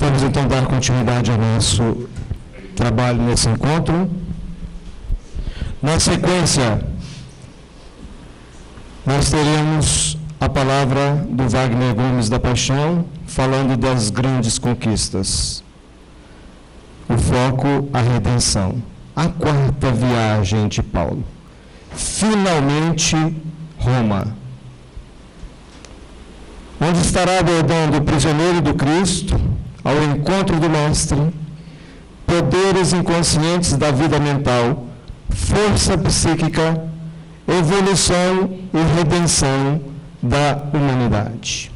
Vamos então dar continuidade ao nosso trabalho nesse encontro. Na sequência, nós teremos a palavra do Wagner Gomes da Paixão, falando das grandes conquistas. O foco, a redenção. A quarta viagem de Paulo. Finalmente, Roma. Onde estará abordando o prisioneiro do Cristo, ao encontro do Mestre, poderes inconscientes da vida mental, força psíquica, evolução e redenção da humanidade.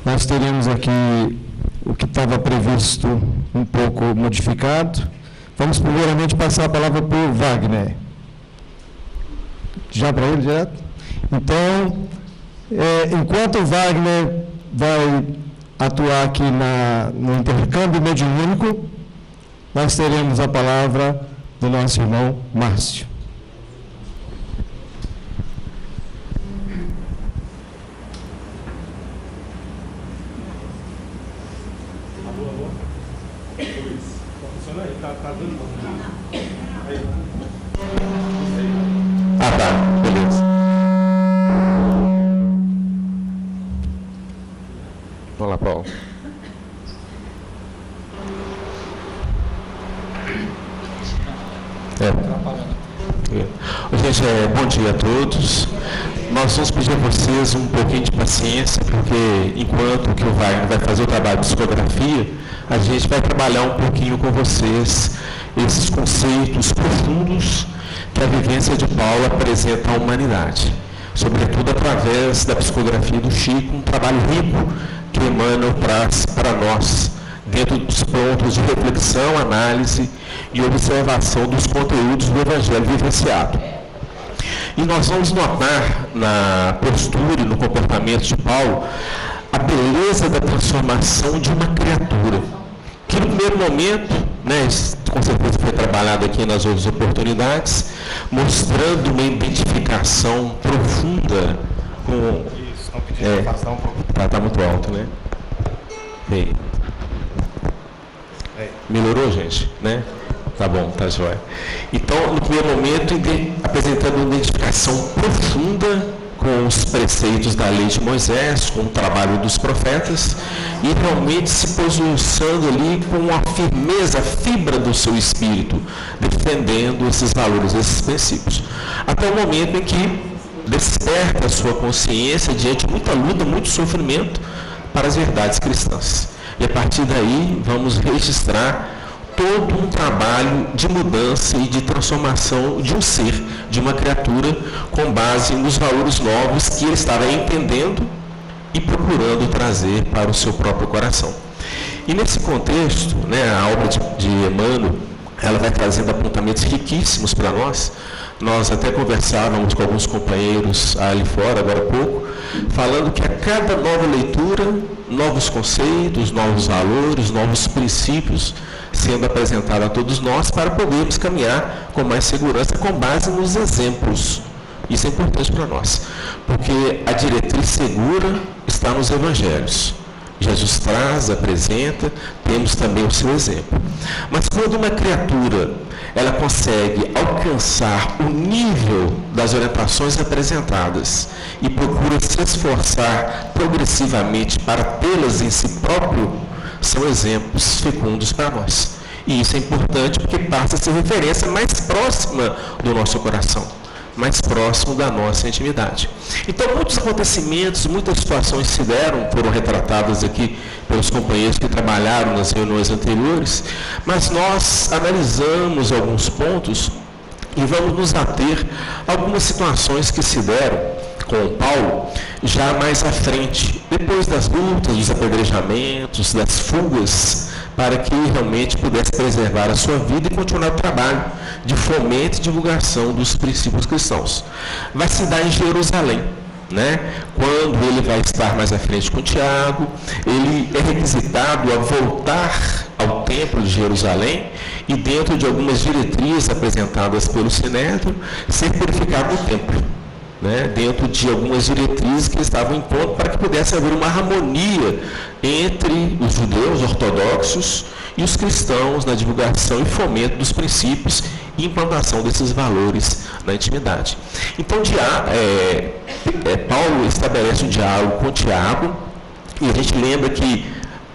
Nós teremos aqui o que estava previsto um pouco modificado. Vamos primeiramente passar a palavra para o Wagner. Já para ele, direto? Então, enquanto o Wagner vai atuar aqui no intercâmbio mediúnico, nós teremos a palavra do nosso irmão Márcio. Beleza. Vamos lá, Paulo. Gente, bom dia a todos. Nós vamos pedir a vocês um pouquinho de paciência, porque enquanto que o Wagner vai fazer o trabalho de psicografia, a gente vai trabalhar um pouquinho com vocês esses conceitos profundos que a vivência de Paulo apresenta à humanidade, sobretudo através da psicografia do Chico, um trabalho rico que Emmanuel traz para nós, dentro dos pontos de reflexão, análise e observação dos conteúdos do Evangelho vivenciado. E nós vamos notar na postura e no comportamento de Paulo a beleza da transformação de uma criatura, que no primeiro momento, com certeza foi trabalhado aqui nas outras oportunidades, mostrando uma identificação profunda com... Isso, não pedindo passar um pouco. Está muito alto, né? Bem. Melhorou, gente? Né? Tá bom, tá jóia. Então, no primeiro momento, apresentando uma identificação profunda com os preceitos da lei de Moisés, com o trabalho dos profetas, e realmente se posicionando ali com a firmeza, a fibra do seu espírito, defendendo esses valores, esses princípios. Até o momento em que desperta a sua consciência diante de muita luta, muito sofrimento para as verdades cristãs. E a partir daí vamos registrar todo um trabalho de mudança e de transformação de um ser, de uma criatura, com base nos valores novos que ele estava entendendo e procurando trazer para o seu próprio coração. E nesse contexto, a obra de Emmanuel, ela vai trazendo apontamentos riquíssimos para nós. Nós até conversávamos com alguns companheiros ali fora, agora há pouco, falando que a cada nova leitura, novos conceitos, novos valores, novos princípios sendo apresentados a todos nós para podermos caminhar com mais segurança, com base nos exemplos. Isso é importante para nós, porque a diretriz segura está nos evangelhos. Jesus traz, apresenta, temos também o seu exemplo. Mas quando uma criatura ela consegue alcançar o nível das orientações apresentadas e procura se esforçar progressivamente para tê-las em si próprio, são exemplos fecundos para nós. E isso é importante porque passa a ser referência mais próxima do nosso coração, mais próximo da nossa intimidade. Então, muitos acontecimentos, muitas situações se deram, foram retratadas aqui pelos companheiros que trabalharam nas reuniões anteriores, mas nós analisamos alguns pontos e vamos nos ater a algumas situações que se deram com Paulo já mais à frente, depois das lutas, dos apedrejamentos, das fugas, para que realmente pudesse preservar a sua vida e continuar o trabalho de fomento e divulgação dos princípios cristãos. Vai se dar em Jerusalém, Quando ele vai estar mais à frente com Tiago, ele é requisitado a voltar ao templo de Jerusalém e, dentro de algumas diretrizes apresentadas pelo Sinédrio, ser purificado no templo. né, dentro de algumas diretrizes que estavam impondo para que pudesse haver uma harmonia entre os judeus ortodoxos e os cristãos na divulgação e fomento dos princípios e implantação desses valores na intimidade. Então, Paulo estabelece um diálogo com Tiago, e a gente lembra que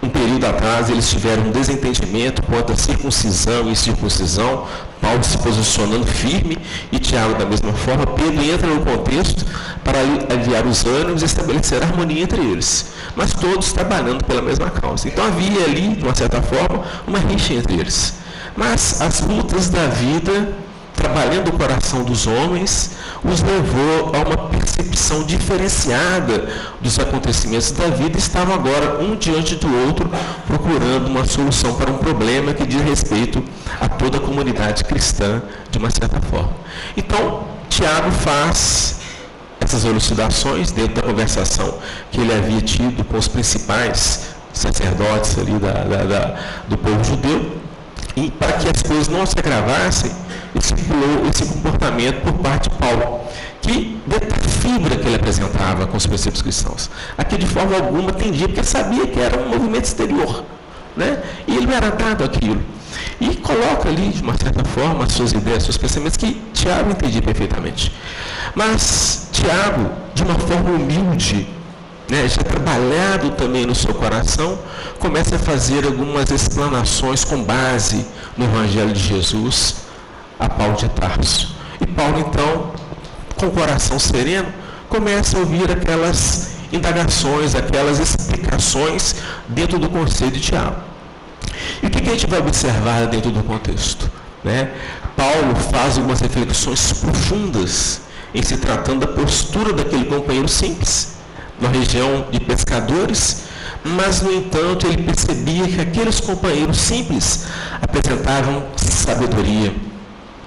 um período atrás eles tiveram um desentendimento quanto à circuncisão e circuncisão, Paulo se posicionando firme e Tiago da mesma forma. Pedro entra no contexto para aliviar os ânimos e estabelecer harmonia entre eles, mas todos trabalhando pela mesma causa. Então havia ali, de uma certa forma, uma rixa entre eles. Mas as lutas da vida, trabalhando o coração dos homens, os levou a uma percepção diferenciada dos acontecimentos da vida e estavam agora um diante do outro procurando uma solução para um problema que diz respeito a toda a comunidade cristã de uma certa forma. Então, Tiago faz essas elucidações dentro da conversação que ele havia tido com os principais sacerdotes ali do povo judeu, e para que as coisas não se agravassem, esse comportamento por parte de Paulo, que da fibra que ele apresentava com os princípios cristãos, aqui de forma alguma tendia, porque sabia que era um movimento exterior, né? E ele não era dado aquilo. E coloca ali, de uma certa forma, as suas ideias, seus pensamentos, que Tiago entendia perfeitamente. Mas Tiago, de uma forma humilde, né, já trabalhado também no seu coração, começa a fazer algumas explanações com base no Evangelho de Jesus a Paulo de Tarso. E Paulo, então, com o coração sereno, começa a ouvir aquelas indagações, aquelas explicações dentro do conselho de Tiago. E o que a gente vai observar dentro do contexto? Né? Paulo faz algumas reflexões profundas em se tratando da postura daquele companheiro simples, na região de pescadores, mas, no entanto, ele percebia que aqueles companheiros simples apresentavam sabedoria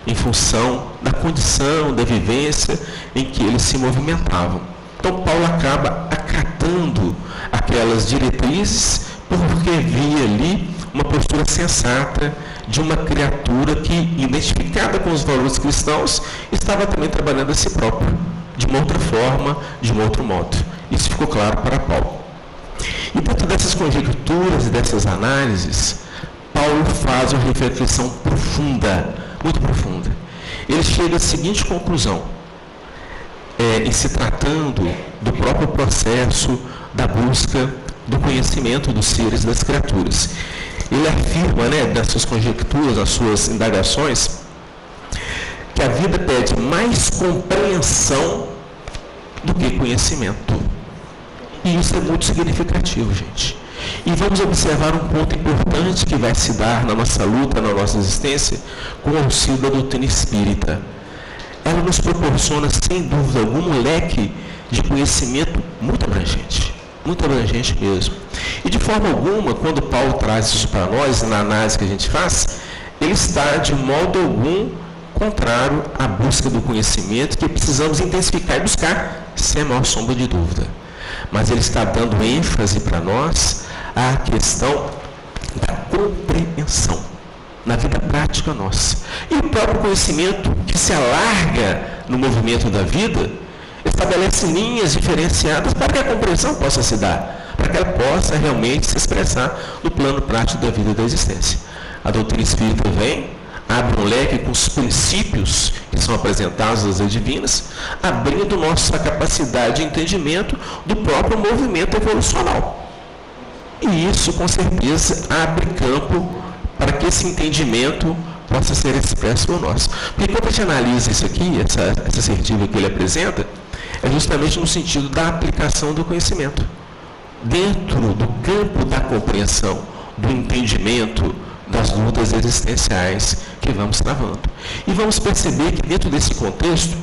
em função da condição, da vivência em que eles se movimentavam. Então, Paulo acaba acatando aquelas diretrizes porque via ali uma postura sensata de uma criatura que, identificada com os valores cristãos, estava também trabalhando a si própria, de uma outra forma, de um outro modo. Isso ficou claro para Paulo. E dentro dessas conjecturas e dessas análises, Paulo faz uma reflexão profunda, muito profunda. Ele chega à seguinte conclusão, em se tratando do próprio processo da busca do conhecimento dos seres e das criaturas. Ele afirma, nas suas conjecturas, nas suas indagações, que a vida pede mais compreensão do que conhecimento. E isso é muito significativo, gente. E vamos observar um ponto importante que vai se dar na nossa luta, na nossa existência, com o auxílio da doutrina espírita. Ela nos proporciona, sem dúvida alguma, um leque de conhecimento muito abrangente mesmo. E de forma alguma, quando Paulo traz isso para nós, na análise que a gente faz, ele está de modo algum contrário à busca do conhecimento que precisamos intensificar e buscar, sem a maior sombra de dúvida. Mas ele está dando ênfase para nós à questão da compreensão na vida prática nossa. E o próprio conhecimento que se alarga no movimento da vida estabelece linhas diferenciadas para que a compreensão possa se dar, para que ela possa realmente se expressar no plano prático da vida e da existência. A doutrina espírita vem, abre um leque com os princípios que são apresentados nas leis divinas, abrindo nossa capacidade de entendimento do próprio movimento evolucional. E isso, com certeza, abre campo para que esse entendimento possa ser expresso por nós. Porque quando a gente analisa isso aqui, essa assertiva que ele apresenta, é justamente no sentido da aplicação do conhecimento. Dentro do campo da compreensão, do entendimento, das lutas existenciais que vamos travando. E vamos perceber que dentro desse contexto,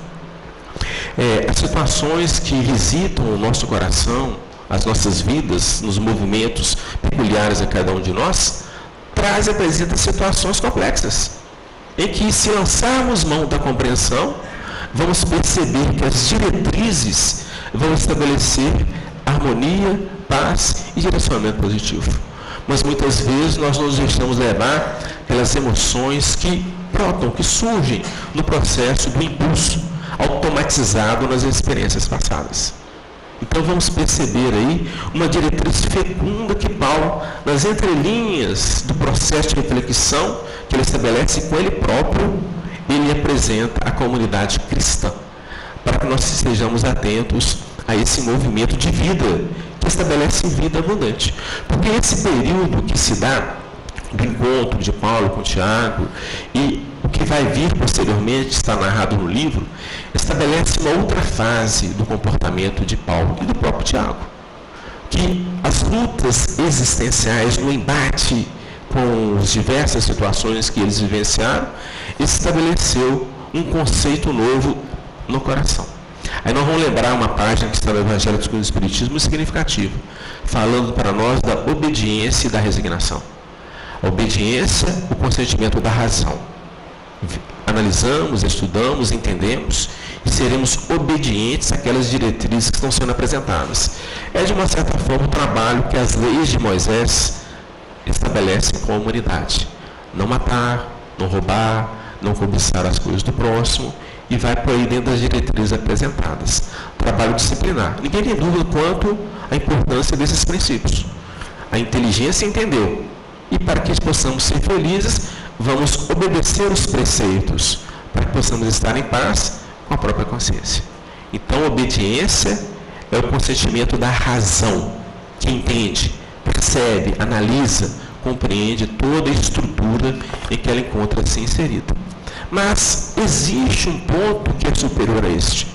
as situações que visitam o nosso coração, as nossas vidas, nos movimentos peculiares a cada um de nós, apresenta situações complexas, em que, se lançarmos mão da compreensão, vamos perceber que as diretrizes vão estabelecer harmonia, paz e direcionamento positivo. Mas muitas vezes nós nos deixamos levar pelas emoções que brotam, que surgem no processo do impulso, automatizado nas experiências passadas. Então vamos perceber aí uma diretriz fecunda que Paulo, nas entrelinhas do processo de reflexão que ele estabelece com ele próprio, ele apresenta à comunidade cristã, para que nós estejamos atentos a esse movimento de vida que estabelece vida abundante. Porque esse período que se dá do encontro de Paulo com Tiago e o que vai vir posteriormente, está narrado no livro, estabelece uma outra fase do comportamento de Paulo e do próprio Tiago. Que as lutas existenciais no embate com as diversas situações que eles vivenciaram, estabeleceu um conceito novo no coração. Aí nós vamos lembrar uma página que está no Evangelho do Espiritismo significativa, falando para nós da obediência e da resignação. A obediência, o consentimento da razão. Analisamos, estudamos, entendemos e seremos obedientes àquelas diretrizes que estão sendo apresentadas. É, de uma certa forma, o trabalho que as leis de Moisés estabelecem com a humanidade. Não matar, não roubar, não cobiçar as coisas do próximo, e vai por aí dentro das diretrizes apresentadas. Trabalho disciplinar. Ninguém tem dúvida quanto à importância desses princípios. A inteligência entendeu. E para que possamos ser felizes, vamos obedecer os preceitos, para que possamos estar em paz com a própria consciência. Então, a obediência é o consentimento da razão, que entende, percebe, analisa, compreende toda a estrutura em que ela encontra-se inserida. Mas existe um ponto que é superior a este,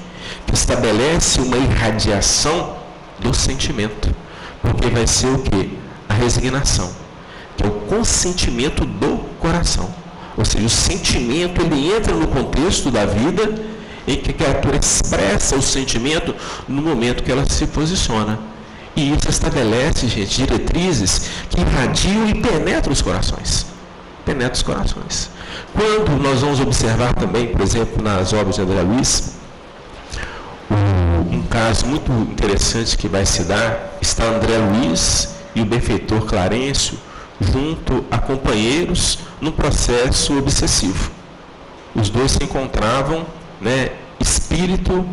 que estabelece uma irradiação do sentimento, porque vai ser o quê? A resignação, que é o consentimento do coração. Ou seja, o sentimento, ele entra no contexto da vida em que a criatura expressa o sentimento no momento que ela se posiciona. E isso estabelece, gente, diretrizes que irradiam e penetram os corações. Penetra os corações. Quando nós vamos observar também, por exemplo, nas obras de André Luiz, um caso muito interessante que vai se dar, está André Luiz e o benfeitor Clarencio junto a companheiros num processo obsessivo. Os dois se encontravam, espírito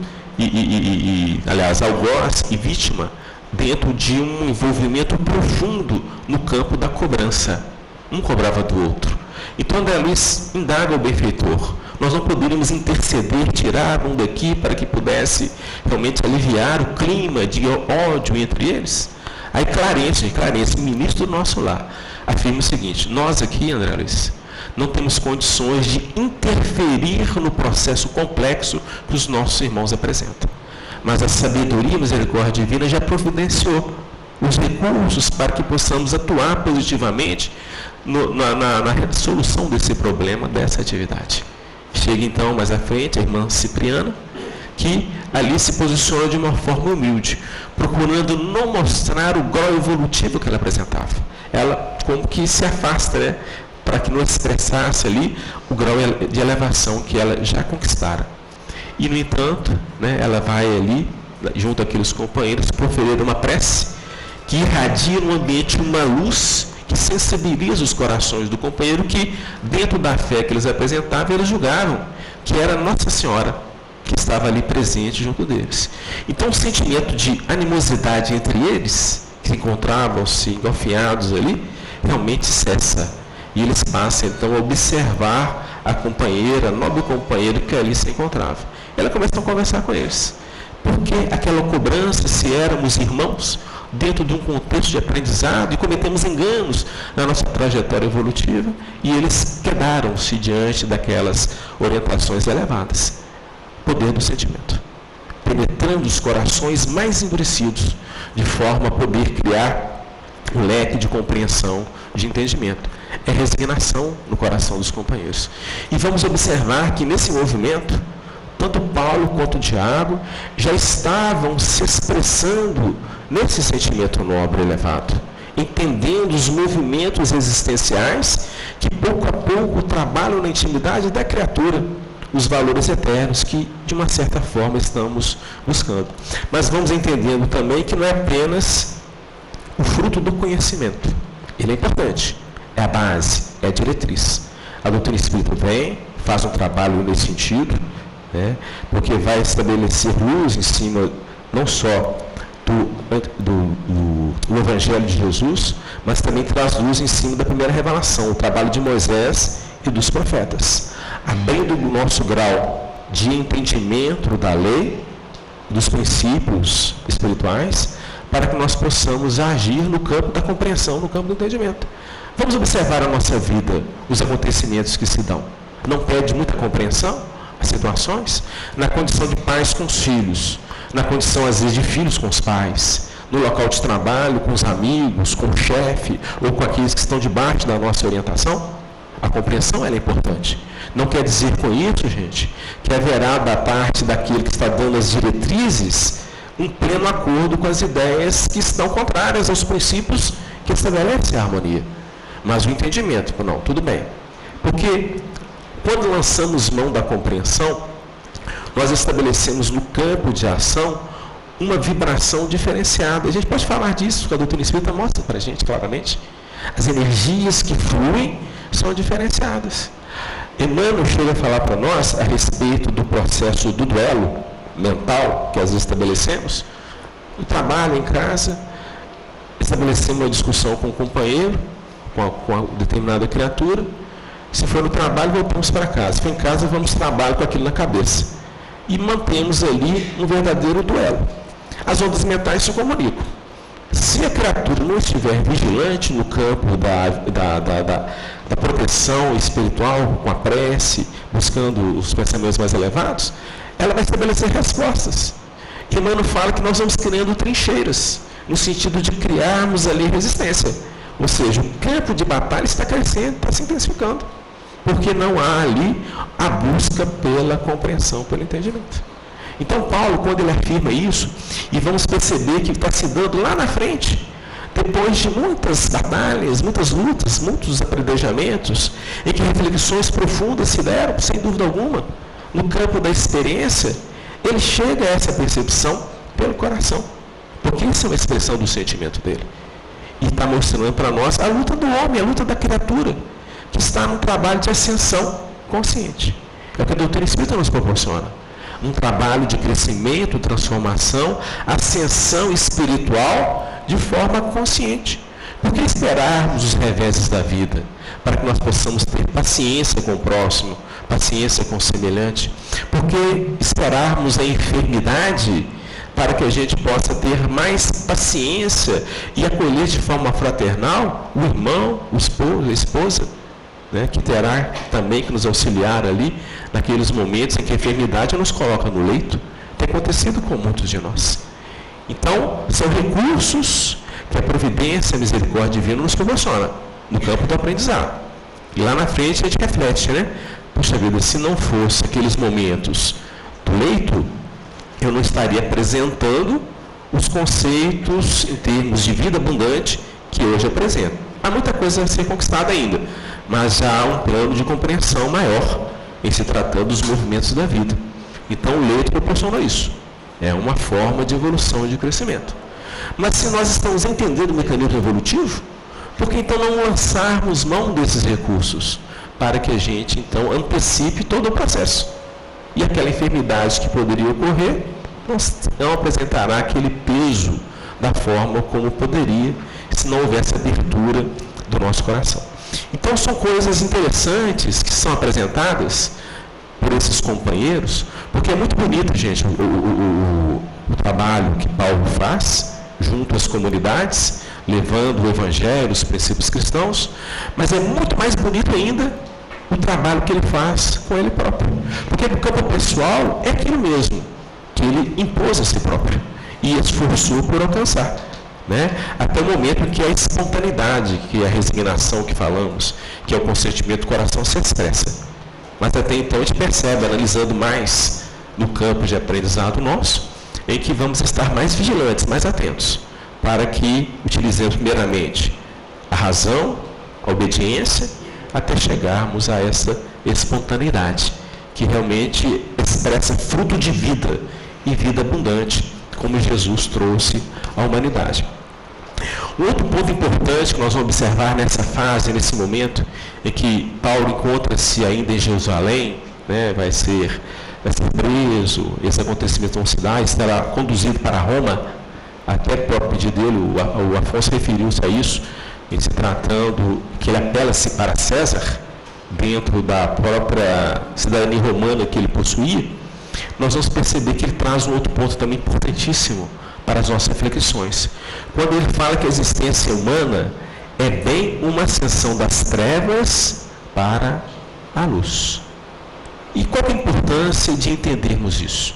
aliás, algoz e vítima, dentro de um envolvimento profundo no campo da cobrança. Um cobrava do outro. Então André Luiz indaga o benfeitor: nós não poderíamos interceder, tirar um daqui para que pudesse realmente aliviar o clima de ódio entre eles? Aí Clarencio, ministro do nosso lar, afirma o seguinte: nós aqui, André Luiz, não temos condições de interferir no processo complexo que os nossos irmãos apresentam. Mas a sabedoria e a misericórdia divina já providenciou os recursos para que possamos atuar positivamente na resolução desse problema, dessa atividade. Chega então mais à frente a irmã Cipriana, que ali se posiciona de uma forma humilde, procurando não mostrar o grau evolutivo que ela apresentava. Ela como que se afasta, para que não expressasse ali o grau de elevação que ela já conquistara. E, no entanto, ela vai ali, junto àqueles companheiros, proferir uma prece que irradia no ambiente uma luz que sensibiliza os corações do companheiro, que, dentro da fé que eles apresentavam, eles julgavam que era Nossa Senhora que estava ali presente junto deles. Então, o sentimento de animosidade entre eles, que encontravam-se engalfinhados ali, realmente cessa. E eles passam, então, a observar a companheira, a nobre companheira que ali se encontrava. Ela começa a conversar com eles. Porque aquela cobrança, se éramos irmãos, dentro de um contexto de aprendizado, e cometemos enganos na nossa trajetória evolutiva, e eles quedaram-se diante daquelas orientações elevadas. Poder do sentimento, penetrando os corações mais endurecidos, de forma a poder criar um leque de compreensão, de entendimento. É resignação no coração dos companheiros. E vamos observar que nesse movimento, tanto Paulo quanto Tiago já estavam se expressando nesse sentimento nobre e elevado, entendendo os movimentos existenciais que pouco a pouco trabalham na intimidade da criatura, os valores eternos que, de uma certa forma, estamos buscando. Mas vamos entendendo também que não é apenas o fruto do conhecimento. Ele é importante, é a base, é a diretriz. A doutrina espírita vem, faz um trabalho nesse sentido, né? Porque vai estabelecer luz em cima não só do Evangelho de Jesus, mas também traz luz em cima da primeira revelação, o trabalho de Moisés e dos profetas, abrindo o nosso grau de entendimento da lei, dos princípios espirituais, para que nós possamos agir no campo da compreensão, no campo do entendimento. Vamos observar a nossa vida, os acontecimentos que se dão. Não pede muita compreensão as situações? Na condição de pais com os filhos, na condição, às vezes, de filhos com os pais, no local de trabalho, com os amigos, com o chefe, ou com aqueles que estão debaixo da nossa orientação. A compreensão ela é importante. Não quer dizer com isso, gente, que haverá da parte daquele que está dando as diretrizes um pleno acordo com as ideias que estão contrárias aos princípios que estabelecem a harmonia. Mas o entendimento, não, tudo bem. Porque quando lançamos mão da compreensão, nós estabelecemos no campo de ação uma vibração diferenciada. A gente pode falar disso, porque a doutrina espírita mostra para a gente claramente. As energias que fluem são diferenciadas. Emmanuel chega a falar para nós a respeito do processo do duelo mental que às vezes estabelecemos. No trabalho, em casa, estabelecemos uma discussão com o companheiro, com a determinada criatura. Se for no trabalho, voltamos para casa. Se for em casa, vamos ao trabalho com aquilo na cabeça. E mantemos ali um verdadeiro duelo. As ondas mentais se comunicam. Se a criatura não estiver vigilante no campo da proteção espiritual, com a prece, buscando os pensamentos mais elevados, ela vai estabelecer respostas. E Emmanuel fala que nós vamos criando trincheiras, no sentido de criarmos ali resistência. Ou seja, o campo de batalha está crescendo, está se intensificando. Porque não há ali a busca pela compreensão, pelo entendimento. Então, Paulo, quando ele afirma isso, e vamos perceber que está se dando lá na frente, depois de muitas batalhas, muitas lutas, muitos apredejamentos, em que reflexões profundas se deram, sem dúvida alguma, no campo da experiência, ele chega a essa percepção pelo coração. Porque isso é uma expressão do sentimento dele. E está mostrando para nós a luta do homem, a luta da criatura, que está num trabalho de ascensão consciente. É o que a doutrina espírita nos proporciona. Um trabalho de crescimento, transformação, ascensão espiritual de forma consciente. Por que esperarmos os reveses da vida? Para que nós possamos ter paciência com o próximo, paciência com o semelhante. Por que esperarmos a enfermidade para que a gente possa ter mais paciência e acolher de forma fraternal o irmão, o esposo, a esposa, né, que terá também que nos auxiliar ali naqueles momentos em que a enfermidade nos coloca no leito? Tem acontecido com muitos de nós. Então, são recursos que a providência, a misericórdia divina nos proporciona no campo do aprendizado. E lá na frente a gente reflete, né? Puxa vida, se não fosse aqueles momentos do leito, eu não estaria apresentando os conceitos em termos de vida abundante que hoje apresento. Há muita coisa a ser conquistada ainda, mas já há um plano de compreensão maior em se tratando dos movimentos da vida. Então o leito proporciona isso. É uma forma de evolução e de crescimento. Mas se nós estamos entendendo o mecanismo evolutivo, por que então não lançarmos mão desses recursos para que a gente então antecipe todo o processo? E aquela enfermidade que poderia ocorrer não apresentará aquele peso da forma como poderia se não houvesse abertura do nosso coração. Então são coisas interessantes que são apresentadas por esses companheiros, porque é muito bonito, gente, o trabalho que Paulo faz junto às comunidades, levando o Evangelho, os princípios cristãos, mas é muito mais bonito ainda o trabalho que ele faz com ele próprio. Porque no campo pessoal é aquilo mesmo que ele impôs a si próprio e esforçou por alcançar. Né? Até o momento em que a espontaneidade, que é a resignação que falamos, que é o consentimento do coração, se expressa. Mas até então a gente percebe, analisando mais no campo de aprendizado nosso, em que vamos estar mais vigilantes, mais atentos, para que utilizemos primeiramente a razão, a obediência, até chegarmos a essa espontaneidade, que realmente expressa fruto de vida e vida abundante, como Jesus trouxe à humanidade. Um outro ponto importante que nós vamos observar nessa fase, nesse momento, é que Paulo encontra-se ainda em Jerusalém, né, vai ser vai ser preso, esses acontecimentos vão se dar, será conduzido para Roma, até próprio pedido dele, o Afonso referiu-se a isso, em se tratando que ele apela-se para César, dentro da própria cidadania romana que ele possuía. Nós vamos perceber que ele traz um outro ponto também importantíssimo para as nossas reflexões. Quando ele fala que a existência humana é bem uma ascensão das trevas para a luz. E qual é a importância de entendermos isso?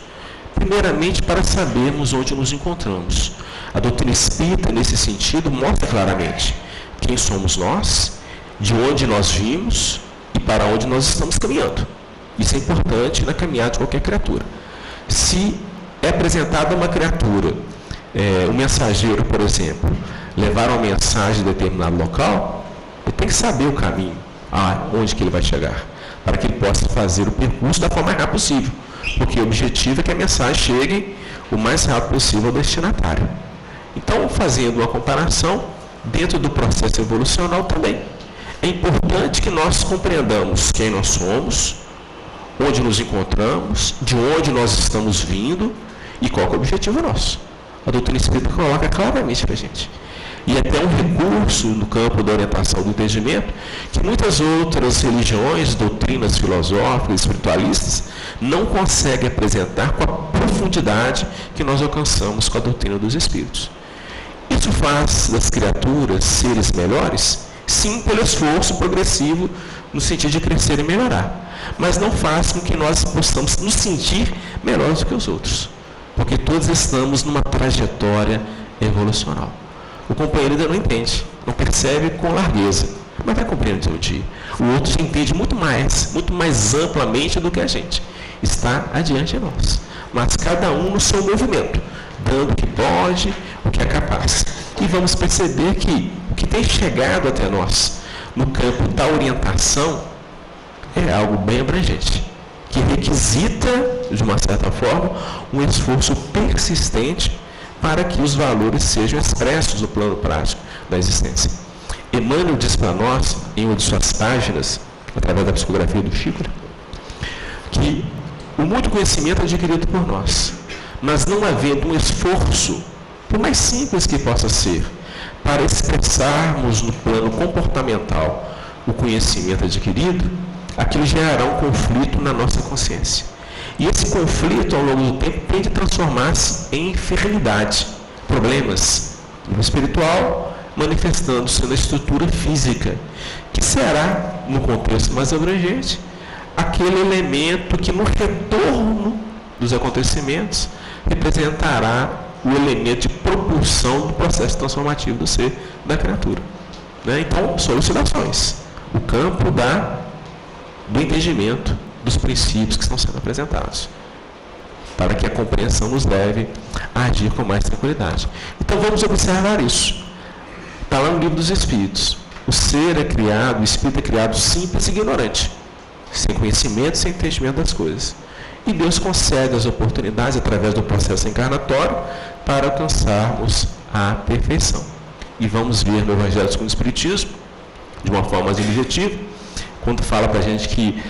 Primeiramente, para sabermos onde nos encontramos. A doutrina espírita, nesse sentido, mostra claramente quem somos nós, de onde nós vimos e para onde nós estamos caminhando. Isso é importante na caminhada de qualquer criatura. Se é apresentada uma criatura, um mensageiro, por exemplo, levar uma mensagem em determinado local, ele tem que saber o caminho, onde que ele vai chegar, para que ele possa fazer o percurso da forma mais rápida possível, porque o objetivo é que a mensagem chegue o mais rápido possível ao destinatário. Então, fazendo uma comparação, dentro do processo evolucional também, é importante que nós compreendamos quem nós somos, onde nos encontramos, de onde nós estamos vindo e qual é o objetivo nosso. A doutrina espírita coloca claramente para a gente. E até um recurso no campo da orientação do entendimento que muitas outras religiões, doutrinas filosóficas, espiritualistas, não conseguem apresentar com a profundidade que nós alcançamos com a doutrina dos espíritos. Isso faz das criaturas seres melhores? Sim, pelo esforço progressivo no sentido de crescer e melhorar. Mas não faz com que nós possamos nos sentir melhores do que os outros. Porque todos estamos numa trajetória evolucional. O companheiro ainda não entende, não percebe com largueza, mas vai compreender um dia. O outro já entende muito mais amplamente do que a gente. Está adiante de nós. Mas cada um no seu movimento, dando o que pode, o que é capaz. E vamos perceber que o que tem chegado até nós no campo da orientação é algo bem abrangente, que requisita, de uma certa forma, um esforço persistente para que os valores sejam expressos no plano prático da existência. Emmanuel diz para nós, em uma de suas páginas, através da psicografia do Chico, que o muito conhecimento é adquirido por nós, mas não havendo um esforço, por mais simples que possa ser, para expressarmos no plano comportamental o conhecimento adquirido, aquilo gerará um conflito na nossa consciência. E esse conflito, ao longo do tempo, tende a transformar-se em enfermidade, problemas no espiritual, manifestando-se na estrutura física, que será, no contexto mais abrangente, aquele elemento que, no retorno dos acontecimentos, representará o elemento de propulsão do processo transformativo do ser, da criatura. Então, são elucidações. O campo do entendimento dos princípios que estão sendo apresentados, para que a compreensão nos leve a agir com mais tranquilidade. Então vamos observar isso. Está lá no Livro dos Espíritos. O ser é criado, o espírito é criado simples e ignorante, sem conhecimento, sem entendimento das coisas. E Deus concede as oportunidades através do processo encarnatório para alcançarmos a perfeição. E vamos ver no Evangelho segundo o Espiritismo, de uma forma mais objetiva, quando fala para a gente que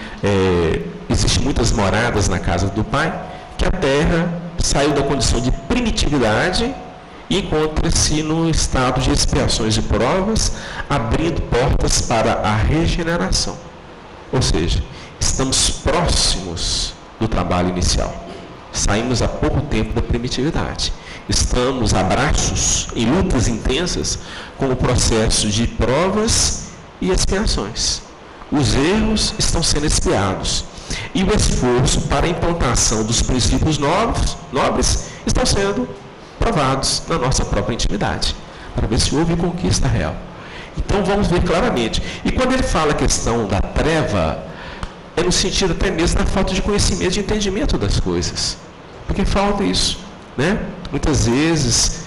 existem muitas moradas na casa do Pai, que a Terra saiu da condição de primitividade e encontra-se no estado de expiações e provas, abrindo portas para a regeneração. Ou seja, estamos próximos do trabalho inicial. Saímos há pouco tempo da primitividade. Estamos a braços, em lutas intensas, com o processo de provas e expiações. Os erros estão sendo expiados. E o esforço para a implantação dos princípios nobres estão sendo provados na nossa própria intimidade, para ver se houve conquista real. Então vamos ver claramente. E quando ele fala a questão da treva, é no sentido até mesmo da falta de conhecimento, de entendimento das coisas. Porque falta isso, Muitas vezes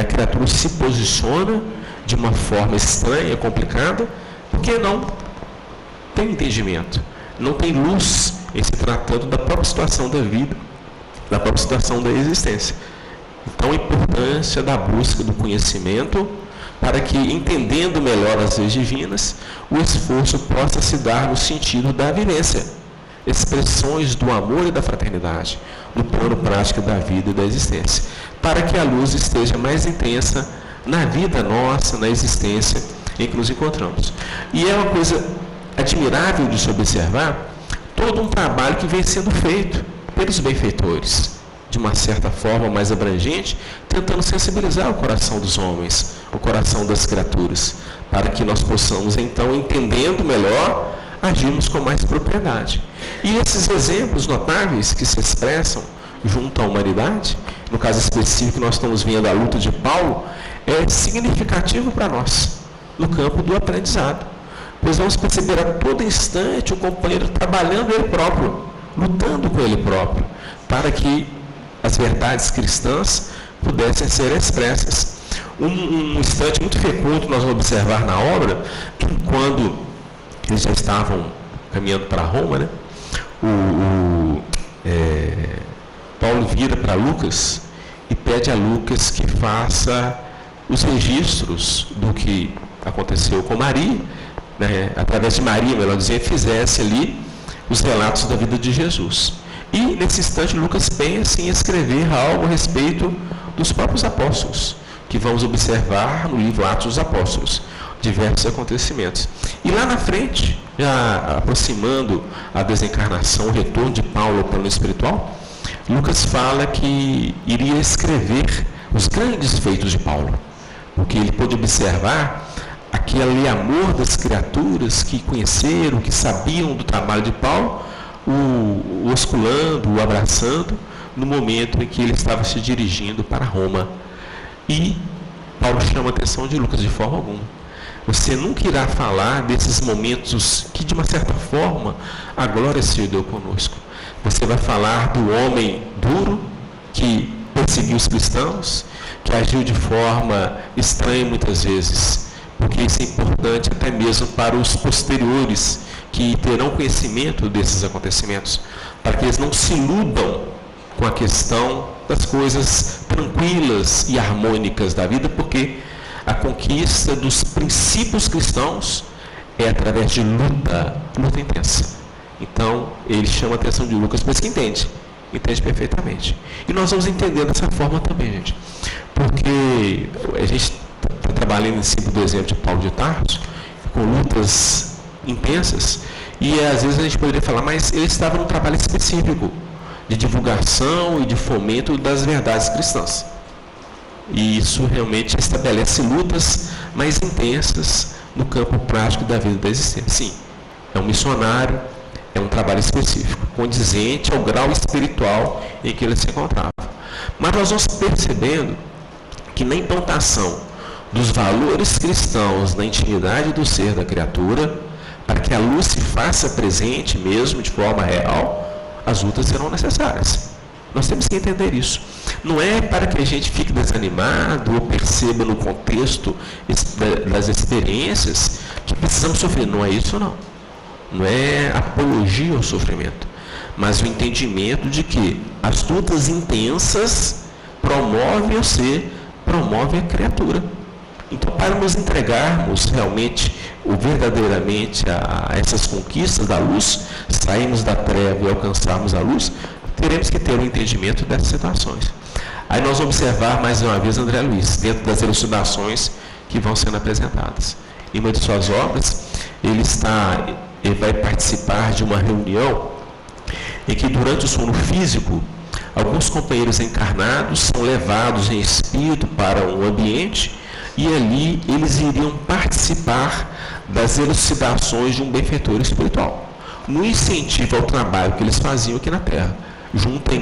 a criatura se posiciona de uma forma estranha, complicada, porque não tem entendimento, não tem luz em se tratando da própria situação da vida, da própria situação da existência. Então, a importância da busca do conhecimento para que, entendendo melhor as leis divinas, o esforço possa se dar no sentido da vivência, expressões do amor e da fraternidade no plano prático da vida e da existência, para que a luz esteja mais intensa na vida nossa, na existência em que nos encontramos. E é uma coisa admirável de se observar todo um trabalho que vem sendo feito pelos benfeitores, de uma certa forma mais abrangente, tentando sensibilizar o coração dos homens, o coração das criaturas, para que nós possamos, então, entendendo melhor, agirmos com mais propriedade. E esses exemplos notáveis que se expressam junto à humanidade, no caso específico que nós estamos vendo a luta de Paulo, é significativo para nós, no campo do aprendizado. Pois vamos perceber a todo instante o companheiro trabalhando ele próprio, lutando com ele próprio, para que as verdades cristãs pudessem ser expressas. Um instante muito fecundo nós vamos observar na obra, quando eles já estavam caminhando para Roma, né? Paulo vira para Lucas e pede a Lucas que faça os registros do que aconteceu com Maria, né? Através de Maria, melhor dizendo, fizesse ali os relatos da vida de Jesus. E nesse instante Lucas pensa em escrever algo a respeito dos próprios apóstolos, que vamos observar no livro Atos dos Apóstolos, diversos acontecimentos. E lá na frente, já aproximando a desencarnação, o retorno de Paulo ao plano espiritual, Lucas fala que iria escrever os grandes feitos de Paulo, porque ele pôde observar aquele amor das criaturas que conheceram, que sabiam do trabalho de Paulo, o osculando, o abraçando, no momento em que ele estava se dirigindo para Roma. E Paulo chama a atenção de Lucas: de forma alguma. Você nunca irá falar desses momentos que, de uma certa forma, a glória se deu conosco. Você vai falar do homem duro, que perseguiu os cristãos, que agiu de forma estranha muitas vezes, porque isso é importante até mesmo para os posteriores, que terão conhecimento desses acontecimentos, para que eles não se iludam com a questão das coisas tranquilas e harmônicas da vida, porque a conquista dos princípios cristãos é através de luta intensa. Então, ele chama a atenção de Lucas, mas que entende perfeitamente. E nós vamos entender dessa forma também, gente, porque a gente está trabalhando em cima do exemplo de Paulo de Tarso, com lutas intensas, e às vezes a gente poderia falar, mas ele estava num trabalho específico de divulgação e de fomento das verdades cristãs. E isso realmente estabelece lutas mais intensas no campo prático da vida da existência. Sim, é um missionário, é um trabalho específico, condizente ao grau espiritual em que ele se encontrava. Mas nós vamos percebendo que na implantação dos valores cristãos na intimidade do ser da criatura, para que a luz se faça presente mesmo de forma real, as lutas serão necessárias. Nós temos que entender isso. Não é para que a gente fique desanimado ou perceba no contexto das experiências que precisamos sofrer. Não é isso, não. Não é apologia ao sofrimento, mas o entendimento de que as lutas intensas promovem o ser, promovem a criatura. Então, para nos entregarmos realmente, ou verdadeiramente a essas conquistas da luz, sairmos da treva e alcançarmos a luz, teremos que ter um entendimento dessas situações. Aí nós vamos observar mais uma vez André Luiz, dentro das elucidações que vão sendo apresentadas. Em uma de suas obras, ele vai participar de uma reunião em que, durante o sono físico, alguns companheiros encarnados são levados em espírito para um ambiente e ali eles iriam participar das elucidações de um benfeitor espiritual, no incentivo ao trabalho que eles faziam aqui na Terra, junto a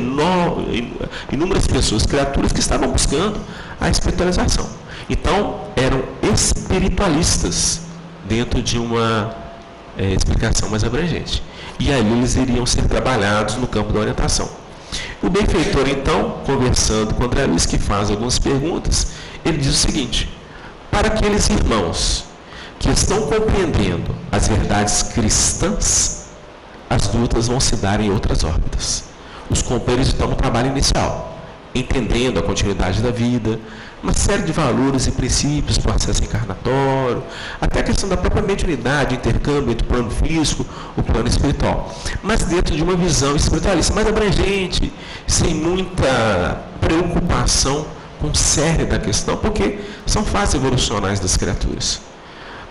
inúmeras pessoas, criaturas que estavam buscando a espiritualização. Então, eram espiritualistas dentro de uma explicação mais abrangente. E ali eles iriam ser trabalhados no campo da orientação. O benfeitor, então, conversando com André Luiz, que faz algumas perguntas, ele diz o seguinte: para aqueles irmãos que estão compreendendo as verdades cristãs, as lutas vão se dar em outras órbitas. Os companheiros estão no trabalho inicial, entendendo a continuidade da vida, uma série de valores e princípios, processo encarnatório, até a questão da própria mediunidade, intercâmbio entre o plano físico e o plano espiritual. Mas dentro de uma visão espiritualista mais abrangente, sem muita preocupação com o cerne da questão, porque são fases evolucionais das criaturas.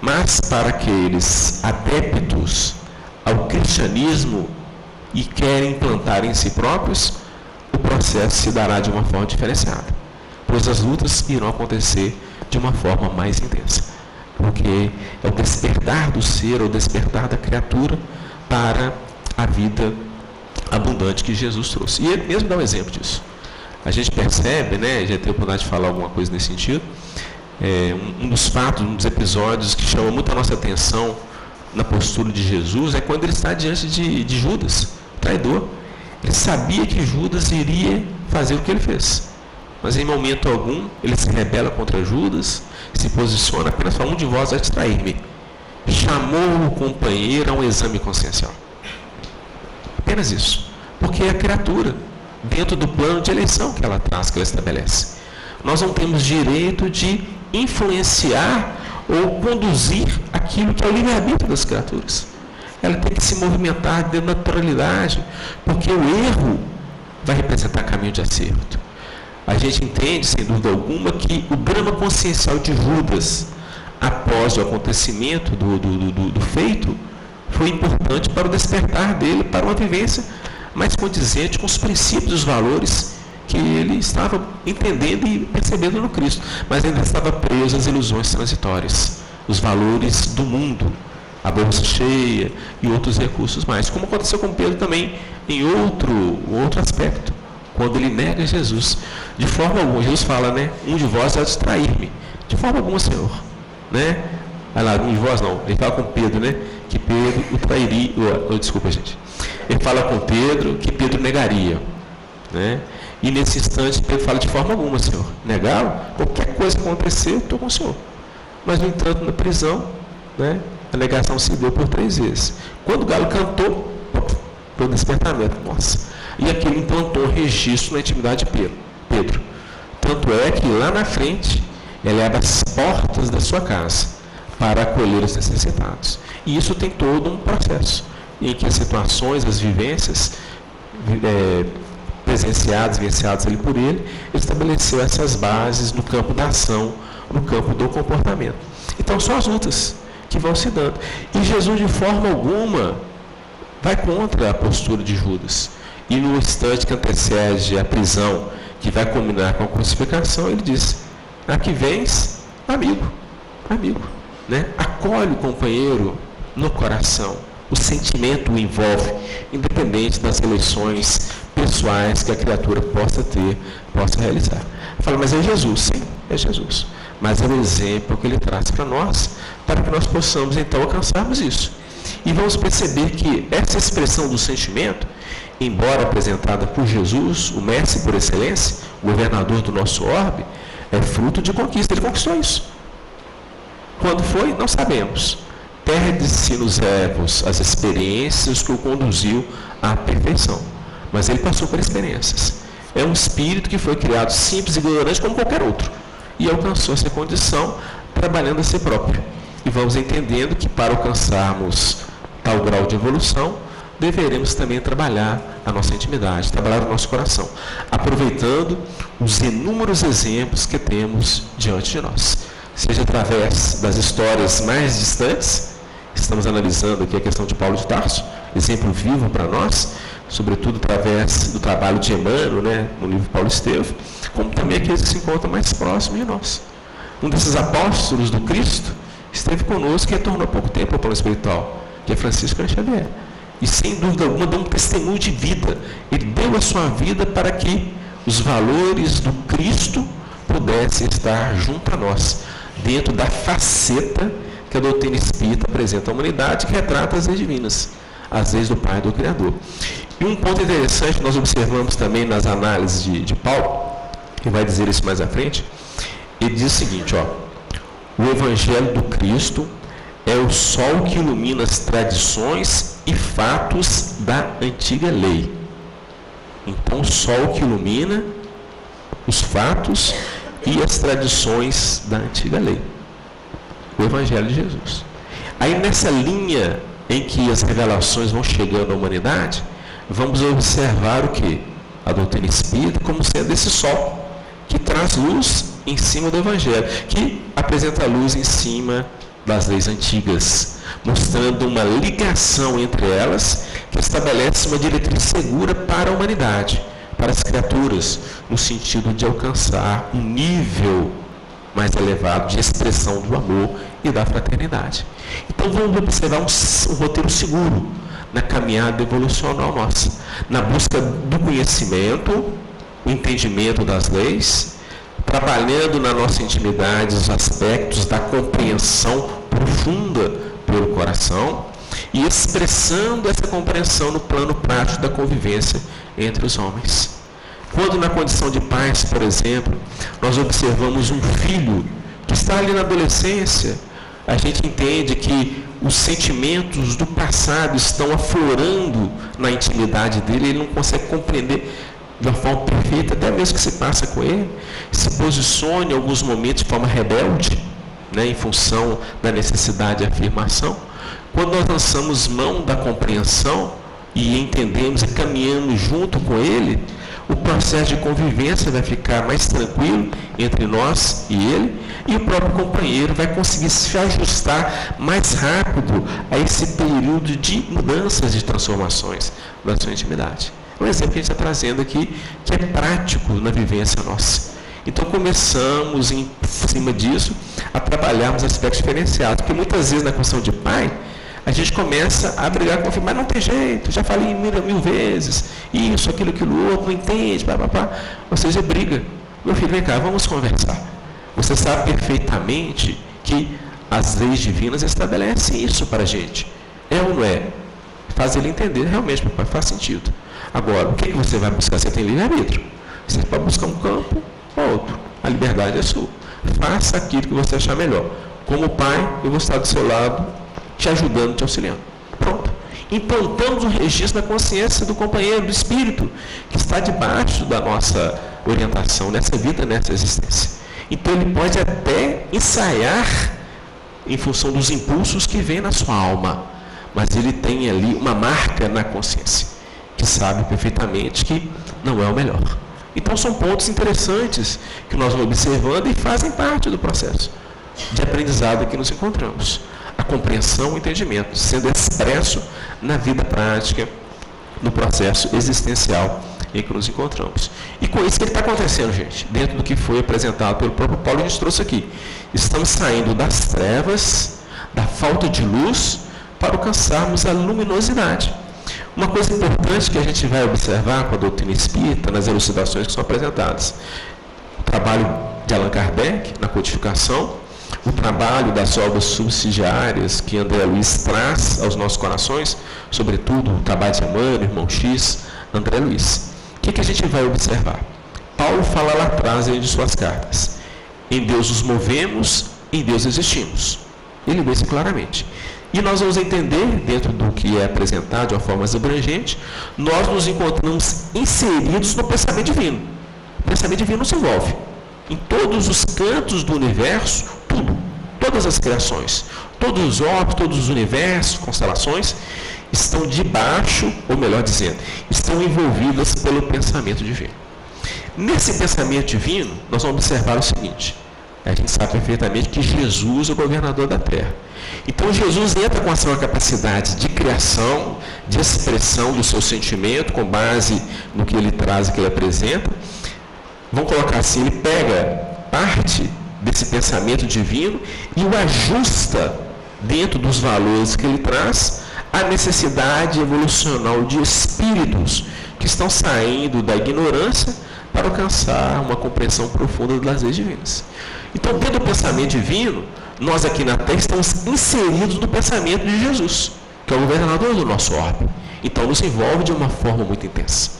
Mas para aqueles adeptos ao cristianismo e querem implantar em si próprios, o processo se dará de uma forma diferenciada, pois as lutas irão acontecer de uma forma mais intensa, porque é o despertar do ser, o despertar da criatura para a vida abundante que Jesus trouxe. E ele mesmo dá um exemplo disso. A gente percebe, né, já teve a oportunidade de falar alguma coisa nesse sentido, um dos fatos, um dos episódios que chama muito a nossa atenção na postura de Jesus é quando ele está diante de Judas, traidor. Ele sabia que Judas iria fazer o que ele fez, mas em momento algum ele se rebela contra Judas, se posiciona apenas para um de vós vai distrair-me. Chamou o companheiro a um exame consciencial. Apenas isso. Porque é a criatura, dentro do plano de eleição que ela traz, que ela estabelece. Nós não temos direito de influenciar ou conduzir aquilo que é o livre-arbítrio das criaturas. Ela tem que se movimentar dentro da naturalidade, porque o erro vai representar caminho de acerto. A gente entende, sem dúvida alguma, que o drama consciencial de Judas, após o acontecimento do feito, foi importante para o despertar dele, para uma vivência mais condizente com os princípios e os valores que ele estava entendendo e percebendo no Cristo, mas ainda estava preso às ilusões transitórias, os valores do mundo, a bolsa cheia e outros recursos mais, como aconteceu com Pedro também em outro aspecto, quando ele nega Jesus. De forma alguma, Jesus fala, né? Um de vós vai distrair-me. De forma alguma, Senhor. Né? Aí lá, um de vós não. Ele fala com Pedro, né? Que Pedro o trairia. Desculpa, gente. Ele fala com Pedro que Pedro negaria. Né? E nesse instante, Pedro fala de forma alguma, Senhor. Negá-lo? Qualquer coisa acontecer, eu estou com o Senhor. Mas, no entanto, na prisão, né? A negação se deu por 3 vezes. Quando o galo cantou, foi o despertamento. Nossa. E aquilo implantou um registro na intimidade de Pedro. Tanto é que lá na frente, ele abre as portas da sua casa para acolher os necessitados. E isso tem todo um processo, em que as situações, as vivências presenciadas, vivenciadas ali por ele estabeleceu essas bases no campo da ação, no campo do comportamento. Então, são as lutas que vão se dando. E Jesus, de forma alguma, vai contra a postura de Judas. E no instante que antecede a prisão, que vai culminar com a crucificação, ele diz: aqui vens, amigo, né? Acolhe o companheiro no coração. O sentimento o envolve, independente das eleições pessoais que a criatura possa ter, possa realizar. Fala, mas é Jesus, sim, é Jesus. Mas é o exemplo que ele traz para nós, para que nós possamos então alcançarmos isso. E vamos perceber que essa expressão do sentimento, embora apresentada por Jesus, o mestre por excelência, o governador do nosso orbe, é fruto de conquista. Ele conquistou isso. Quando foi? Não sabemos. Perde-se nos erros as experiências que o conduziu à perfeição. Mas ele passou por experiências. É um espírito que foi criado simples e ignorante como qualquer outro. E alcançou essa condição trabalhando a si próprio. E vamos entendendo que para alcançarmos tal grau de evolução, deveremos também trabalhar a nossa intimidade, trabalhar o nosso coração, aproveitando os inúmeros exemplos que temos diante de nós. Seja através das histórias mais distantes, estamos analisando aqui a questão de Paulo de Tarso, exemplo vivo para nós, sobretudo através do trabalho de Emmanuel, né, no livro Paulo Estevam, como também aqueles que se encontram mais próximos de nós. Um desses apóstolos do Cristo esteve conosco e retornou há pouco tempo ao plano espiritual, que é Francisco Xavier. E sem dúvida alguma deu um testemunho de vida. Ele deu a sua vida para que os valores do Cristo pudessem estar junto a nós, dentro da faceta que a doutrina espírita apresenta à humanidade, que retrata as leis divinas, as leis do Pai e do Criador. E um ponto interessante que nós observamos também nas análises de Paulo, que vai dizer isso mais à frente, ele diz o seguinte, o Evangelho do Cristo é o sol que ilumina as tradições e fatos da antiga lei. Então, o sol que ilumina os fatos e as tradições da antiga lei. O Evangelho de Jesus. Aí nessa linha em que as revelações vão chegando à humanidade, vamos observar o quê? A doutrina espírita como sendo esse sol que traz luz em cima do Evangelho, que apresenta luz em cima das leis antigas, mostrando uma ligação entre elas que estabelece uma diretriz segura para a humanidade, para as criaturas, no sentido de alcançar um nível mais elevado de expressão do amor e da fraternidade. Então vamos observar um roteiro seguro na caminhada evolucional nossa, na busca do conhecimento, o entendimento das leis, trabalhando na nossa intimidade os aspectos da compreensão profunda pelo coração e expressando essa compreensão no plano prático da convivência entre os homens. Quando na condição de pais, por exemplo, nós observamos um filho que está ali na adolescência, a gente entende que os sentimentos do passado estão aflorando na intimidade dele, ele não consegue compreender de uma forma perfeita, até mesmo que se passa com ele, se posicione em alguns momentos de forma rebelde, em função da necessidade de afirmação. Quando nós lançamos mão da compreensão e entendemos e caminhamos junto com ele, o processo de convivência vai ficar mais tranquilo entre nós e ele, e o próprio companheiro vai conseguir se ajustar mais rápido a esse período de mudanças, de transformações da sua intimidade. Um exemplo que a gente está trazendo aqui, que é prático na vivência nossa. Então começamos, em cima disso, a trabalharmos aspectos diferenciados, porque muitas vezes na condição de pai, a gente começa a brigar com o filho, mas não tem jeito, já falei mil vezes, isso, aquilo, outro, não entende, papapá. Ou seja, briga. Meu filho, vem cá, vamos conversar. Você sabe perfeitamente que as leis divinas estabelecem isso para a gente. É ou não é? Faz ele entender, realmente, papai, faz sentido. Agora, o que você vai buscar? Você tem livre-arbítrio. Você pode buscar um campo ou outro. A liberdade é sua. Faça aquilo que você achar melhor. Como pai, eu vou estar do seu lado, te ajudando, te auxiliando. Pronto. Implantamos um registro na consciência do companheiro, do espírito, que está debaixo da nossa orientação, nessa vida, nessa existência. Então ele pode até ensaiar em função dos impulsos que vêm na sua alma, mas ele tem ali uma marca na consciência, que sabe perfeitamente que não é o melhor. Então são pontos interessantes que nós vamos observando e fazem parte do processo de aprendizado que nos encontramos. A compreensão, o entendimento, sendo expresso na vida prática, no processo existencial em que nos encontramos. E com isso que está acontecendo, gente, dentro do que foi apresentado pelo próprio Paulo, a gente trouxe aqui. Estamos saindo das trevas, da falta de luz, para alcançarmos a luminosidade. Uma coisa importante que a gente vai observar com a doutrina espírita, nas elucidações que são apresentadas, o trabalho de Allan Kardec, na codificação, o trabalho das obras subsidiárias que André Luiz traz aos nossos corações, sobretudo o trabalho de Emmanuel, Irmão X, André Luiz. O que a gente vai observar? Paulo fala lá atrás em suas cartas: em Deus nos movemos, em Deus existimos. Ele vê isso claramente. E nós vamos entender, dentro do que é apresentado de uma forma mais abrangente, nós nos encontramos inseridos no pensamento divino. O pensamento divino se envolve em todos os cantos do universo, tudo, todas as criações, todos os orbes, todos os universos, constelações, estão debaixo, ou melhor dizendo, estão envolvidas pelo pensamento divino. Nesse pensamento divino, nós vamos observar o seguinte: a gente sabe perfeitamente que Jesus é o governador da Terra. Então Jesus entra com a sua capacidade de criação, de expressão do seu sentimento, com base no que ele traz e que ele apresenta. Vamos colocar assim, ele pega parte desse pensamento divino e o ajusta dentro dos valores que ele traz à necessidade evolucional de espíritos que estão saindo da ignorância para alcançar uma compreensão profunda das leis divinas. Então, dentro do pensamento divino, nós aqui na Terra estamos inseridos no pensamento de Jesus, que é o governador do nosso orbe. Então, nos envolve de uma forma muito intensa.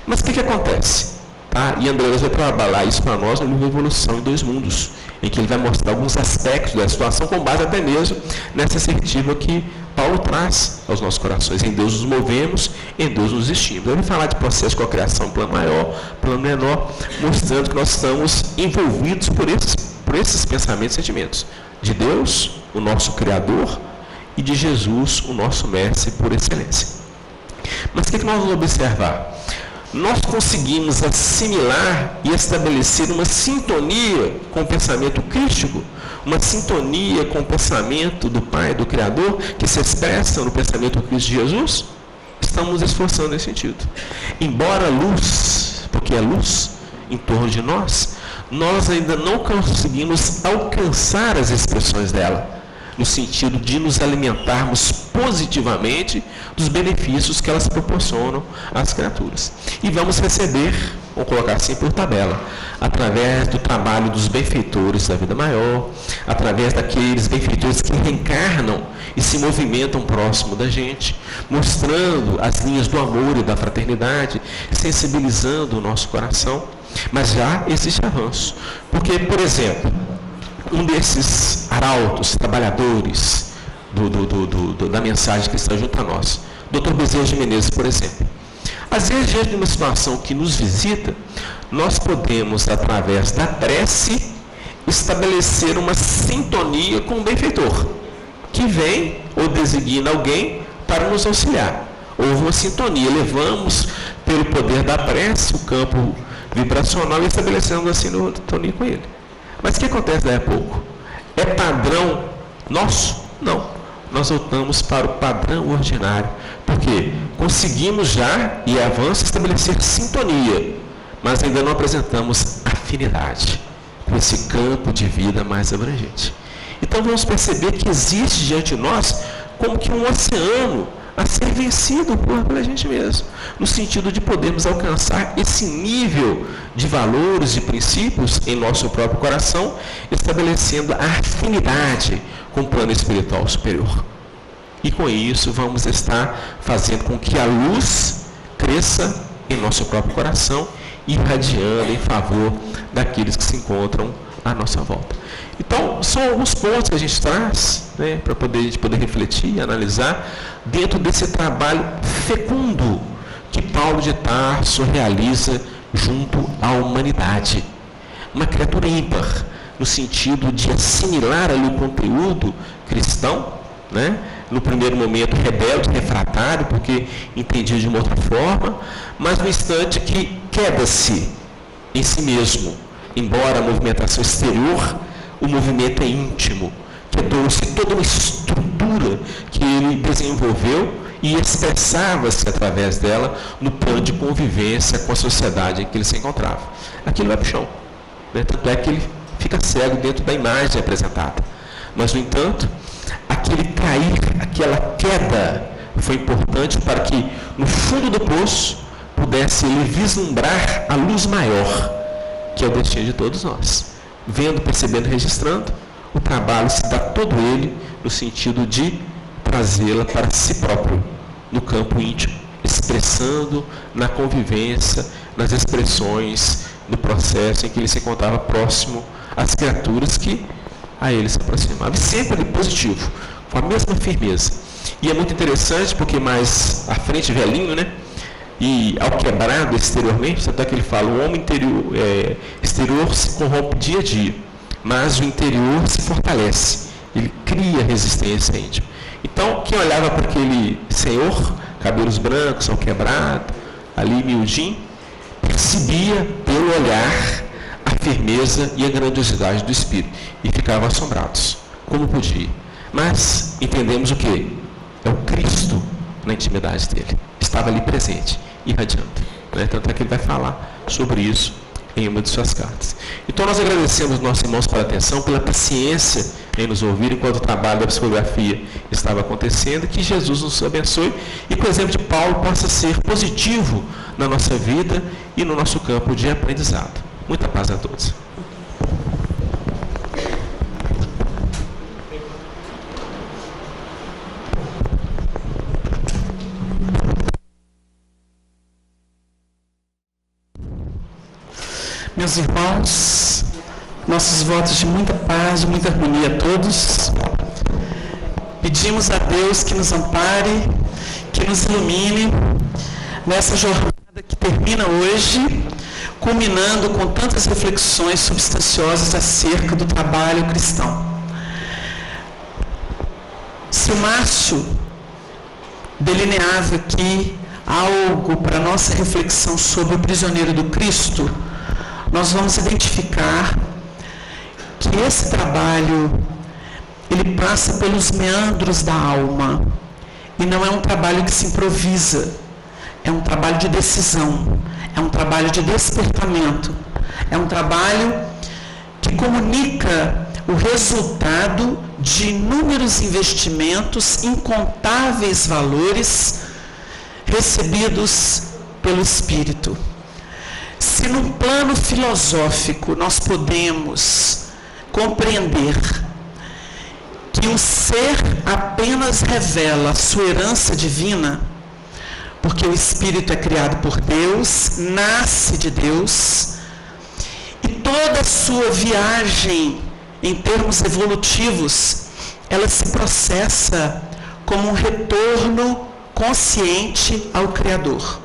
Mas o que acontece? Tá? E André vai trabalhar isso para nós no livro Evolução em Dois Mundos, em que ele vai mostrar alguns aspectos da situação com base até mesmo nessa assertiva que Paulo traz aos nossos corações. Em Deus nos movemos, em Deus nos vestimos. Ele vai falar de processo de cocriação, plano maior, plano menor, mostrando que nós estamos envolvidos por esses pensamentos e sentimentos. De Deus, o nosso Criador, e de Jesus, o nosso Mestre por excelência. Mas o que nós vamos observar? Nós conseguimos assimilar e estabelecer uma sintonia com o pensamento crístico, uma sintonia com o pensamento do Pai, do Criador, que se expressa no pensamento crístico de Jesus? Estamos nos esforçando nesse sentido. Embora a luz, porque é luz em torno de nós ainda não conseguimos alcançar as expressões dela, no sentido de nos alimentarmos positivamente dos benefícios que elas proporcionam às criaturas. E vamos receber, vou colocar assim por tabela, através do trabalho dos benfeitores da vida maior, através daqueles benfeitores que reencarnam e se movimentam próximo da gente, mostrando as linhas do amor e da fraternidade, sensibilizando o nosso coração. Mas já existe avanço. Porque, por exemplo, um desses arautos, trabalhadores da mensagem cristã junto a nós, Dr. Bezerra de Menezes, por exemplo. Às vezes, diante de uma situação que nos visita, nós podemos, através da prece, estabelecer uma sintonia com o benfeitor, que vem ou designa alguém para nos auxiliar. Houve uma sintonia, levamos pelo poder da prece o campo vibracional e estabelecemos assim uma sintonia com ele. Mas o que acontece daí a pouco? É padrão nosso? Não. Nós voltamos para o padrão ordinário. Porque conseguimos já, e avanço, estabelecer sintonia, mas ainda não apresentamos afinidade com esse campo de vida mais abrangente. Então vamos perceber que existe diante de nós como que um oceano a ser vencido pela gente mesmo, no sentido de podermos alcançar esse nível de valores, de princípios em nosso próprio coração, estabelecendo a afinidade com o plano espiritual superior. E com isso vamos estar fazendo com que a luz cresça em nosso próprio coração, irradiando em favor daqueles que se encontram à nossa volta. Então, são alguns pontos que a gente traz, né, para a gente poder refletir e analisar dentro desse trabalho fecundo que Paulo de Tarso realiza junto à humanidade. Uma criatura ímpar, no sentido de assimilar ali o conteúdo cristão, né, no primeiro momento rebelde, refratário, porque entendia de uma outra forma, mas no instante que queda-se em si mesmo, embora a movimentação exterior, o movimento é íntimo, que trouxe toda uma estrutura que ele desenvolveu e expressava-se através dela no plano de convivência com a sociedade em que ele se encontrava. Aquilo vai para o chão, né? Tanto é que ele fica cego dentro da imagem apresentada. Mas, no entanto, aquele cair, aquela queda foi importante para que, no fundo do poço, pudesse ele vislumbrar a luz maior, que é o destino de todos nós. Vendo, percebendo, registrando, o trabalho se dá todo ele no sentido de trazê-la para si próprio, no campo íntimo, expressando na convivência, nas expressões, no processo em que ele se encontrava próximo às criaturas que a ele se aproximavam. E sempre positivo, com a mesma firmeza. E é muito interessante porque mais à frente, velhinho, né? E ao quebrado exteriormente, até que ele fala, o homem exterior se corrompe dia a dia, mas o interior se fortalece, ele cria resistência íntima. Então, quem olhava para aquele senhor, cabelos brancos, ao quebrado, ali miudinho, percebia pelo olhar a firmeza e a grandiosidade do espírito, e ficavam assombrados, como podia. Mas entendemos o quê? É o Cristo na intimidade dele. Estava ali presente, irradiando. Né? Tanto é que ele vai falar sobre isso em uma de suas cartas. Então nós agradecemos nossos irmãos pela atenção, pela paciência em nos ouvir enquanto o trabalho da psicografia estava acontecendo. Que Jesus nos abençoe e que o exemplo de Paulo possa ser positivo na nossa vida e no nosso campo de aprendizado. Muita paz a todos. Meus irmãos, nossos votos de muita paz, de muita harmonia a todos. Pedimos a Deus que nos ampare, que nos ilumine nessa jornada que termina hoje, culminando com tantas reflexões substanciosas acerca do trabalho cristão. Se o Márcio delineava aqui algo para nossa reflexão sobre o prisioneiro do Cristo, nós vamos identificar que esse trabalho, ele passa pelos meandros da alma, e não é um trabalho que se improvisa, é um trabalho de decisão, é um trabalho de despertamento, é um trabalho que comunica o resultado de inúmeros investimentos, incontáveis valores recebidos pelo Espírito. Se num plano filosófico nós podemos compreender que o ser apenas revela a sua herança divina, porque o Espírito é criado por Deus, nasce de Deus, e toda a sua viagem em termos evolutivos, ela se processa como um retorno consciente ao Criador.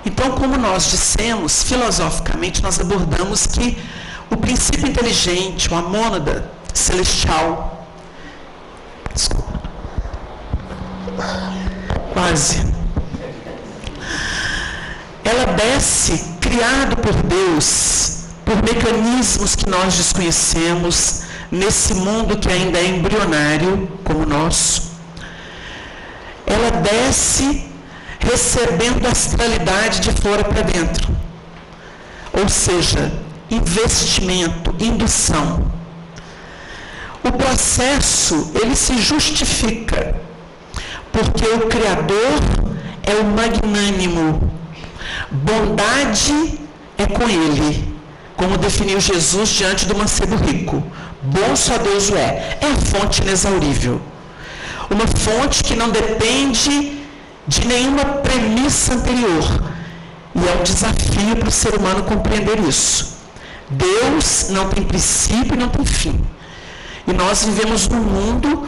Então, como nós dissemos, filosoficamente nós abordamos que o princípio inteligente, a mônada celestial, ela desce, criado por Deus, por mecanismos que nós desconhecemos, nesse mundo que ainda é embrionário, como o nosso. Ela desce recebendo astralidade de fora para dentro. Ou seja, investimento, indução. O processo, ele se justifica, porque o Criador é o magnânimo. Bondade é com ele, como definiu Jesus diante do mancebo rico. Bom só Deus o é a fonte inexaurível. Uma fonte que não depende de nenhuma premissa anterior. E é um desafio para o ser humano compreender isso. Deus não tem princípio e não tem fim. E nós vivemos num mundo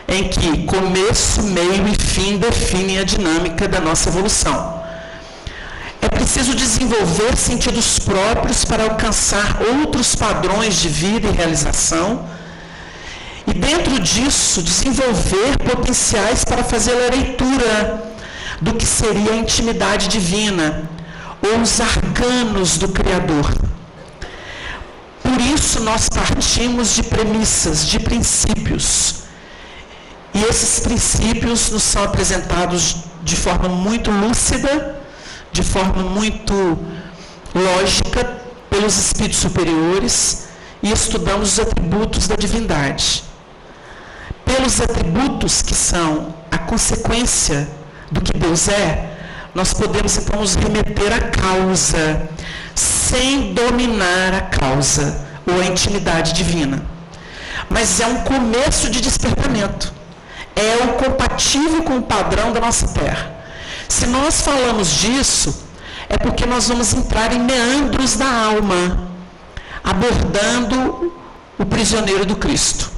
em que começo, meio e fim definem a dinâmica da nossa evolução. É preciso desenvolver sentidos próprios para alcançar outros padrões de vida e realização, e dentro disso desenvolver potenciais para fazer a leitura do que seria a intimidade divina, ou os arcanos do Criador. Por isso nós partimos de premissas, de princípios, e esses princípios nos são apresentados de forma muito lúcida, de forma muito lógica, pelos espíritos superiores, e estudamos os atributos da divindade. Pelos atributos que são a consequência do que Deus é, nós podemos então nos remeter à causa, sem dominar a causa, ou a intimidade divina. Mas é um começo de despertamento. É o compatível com o padrão da nossa terra. Se nós falamos disso, é porque nós vamos entrar em meandros da alma, abordando o prisioneiro do Cristo.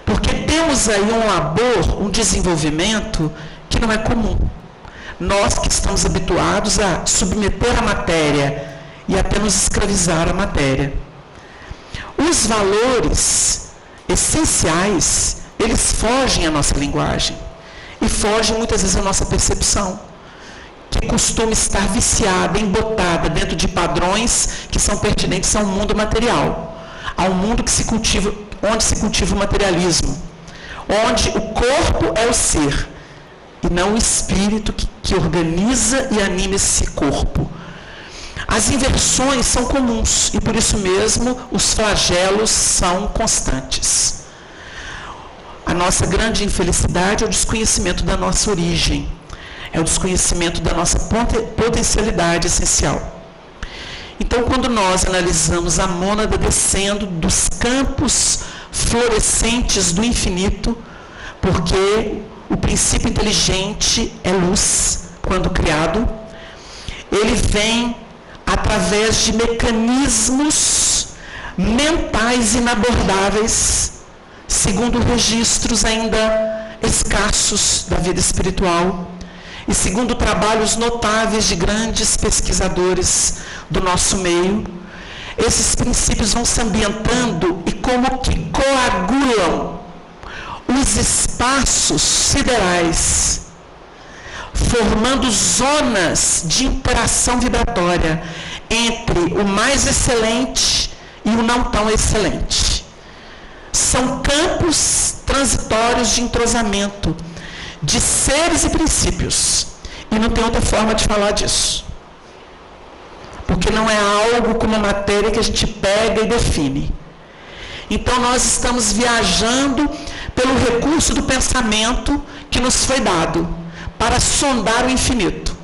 Porque temos aí um labor, um desenvolvimento que não é comum. Nós que estamos habituados a submeter a matéria e até nos escravizar a matéria. Os valores essenciais, eles fogem à nossa linguagem e fogem muitas vezes à nossa percepção, que costuma estar viciada, embotada dentro de padrões que são pertinentes ao mundo material, ao mundo que se cultiva, onde se cultiva o materialismo, onde o corpo é o ser, e não o espírito que organiza e anima esse corpo. As inversões são comuns, e por isso mesmo os flagelos são constantes. A nossa grande infelicidade é o desconhecimento da nossa origem, é o desconhecimento da nossa potencialidade essencial. Então, quando nós analisamos a mônada descendo dos campos florescentes do infinito, porque o princípio inteligente é luz, quando criado, ele vem através de mecanismos mentais inabordáveis, segundo registros ainda escassos da vida espiritual e segundo trabalhos notáveis de grandes pesquisadores do nosso meio. Esses princípios vão se ambientando e como que coagulam os espaços siderais, formando zonas de interação vibratória entre o mais excelente e o não tão excelente. São campos transitórios de entrosamento de seres e princípios. E não tem outra forma de falar disso. Porque não é algo como matéria que a gente pega e define. Então nós estamos viajando pelo recurso do pensamento que nos foi dado para sondar o infinito.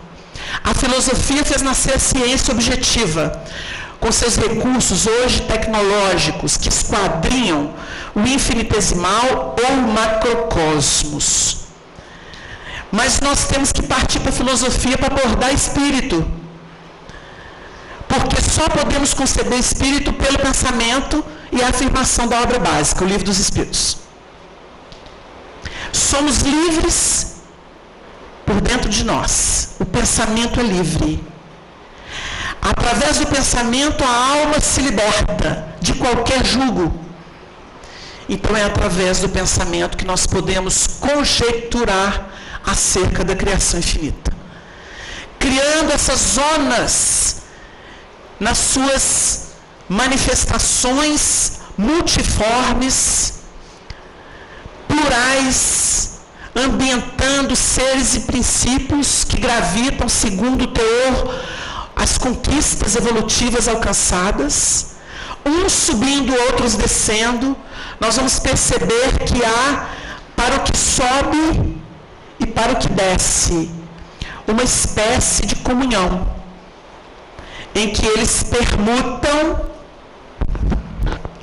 A filosofia fez nascer a ciência objetiva, com seus recursos hoje tecnológicos que esquadrinham o infinitesimal ou o macrocosmos. Mas nós temos que partir para a filosofia para abordar espírito. Porque só podemos conceber espírito pelo pensamento e a afirmação da obra básica, o Livro dos Espíritos. Somos livres por dentro de nós. O pensamento é livre. Através do pensamento, a alma se liberta de qualquer jugo. Então é através do pensamento que nós podemos conjecturar acerca da criação infinita. Criando essas zonas nas suas manifestações multiformes, plurais, ambientando seres e princípios que gravitam segundo o teor, as conquistas evolutivas alcançadas, uns subindo, outros descendo. Nós vamos perceber que há, para o que sobe e para o que desce, uma espécie de comunhão, em que eles permutam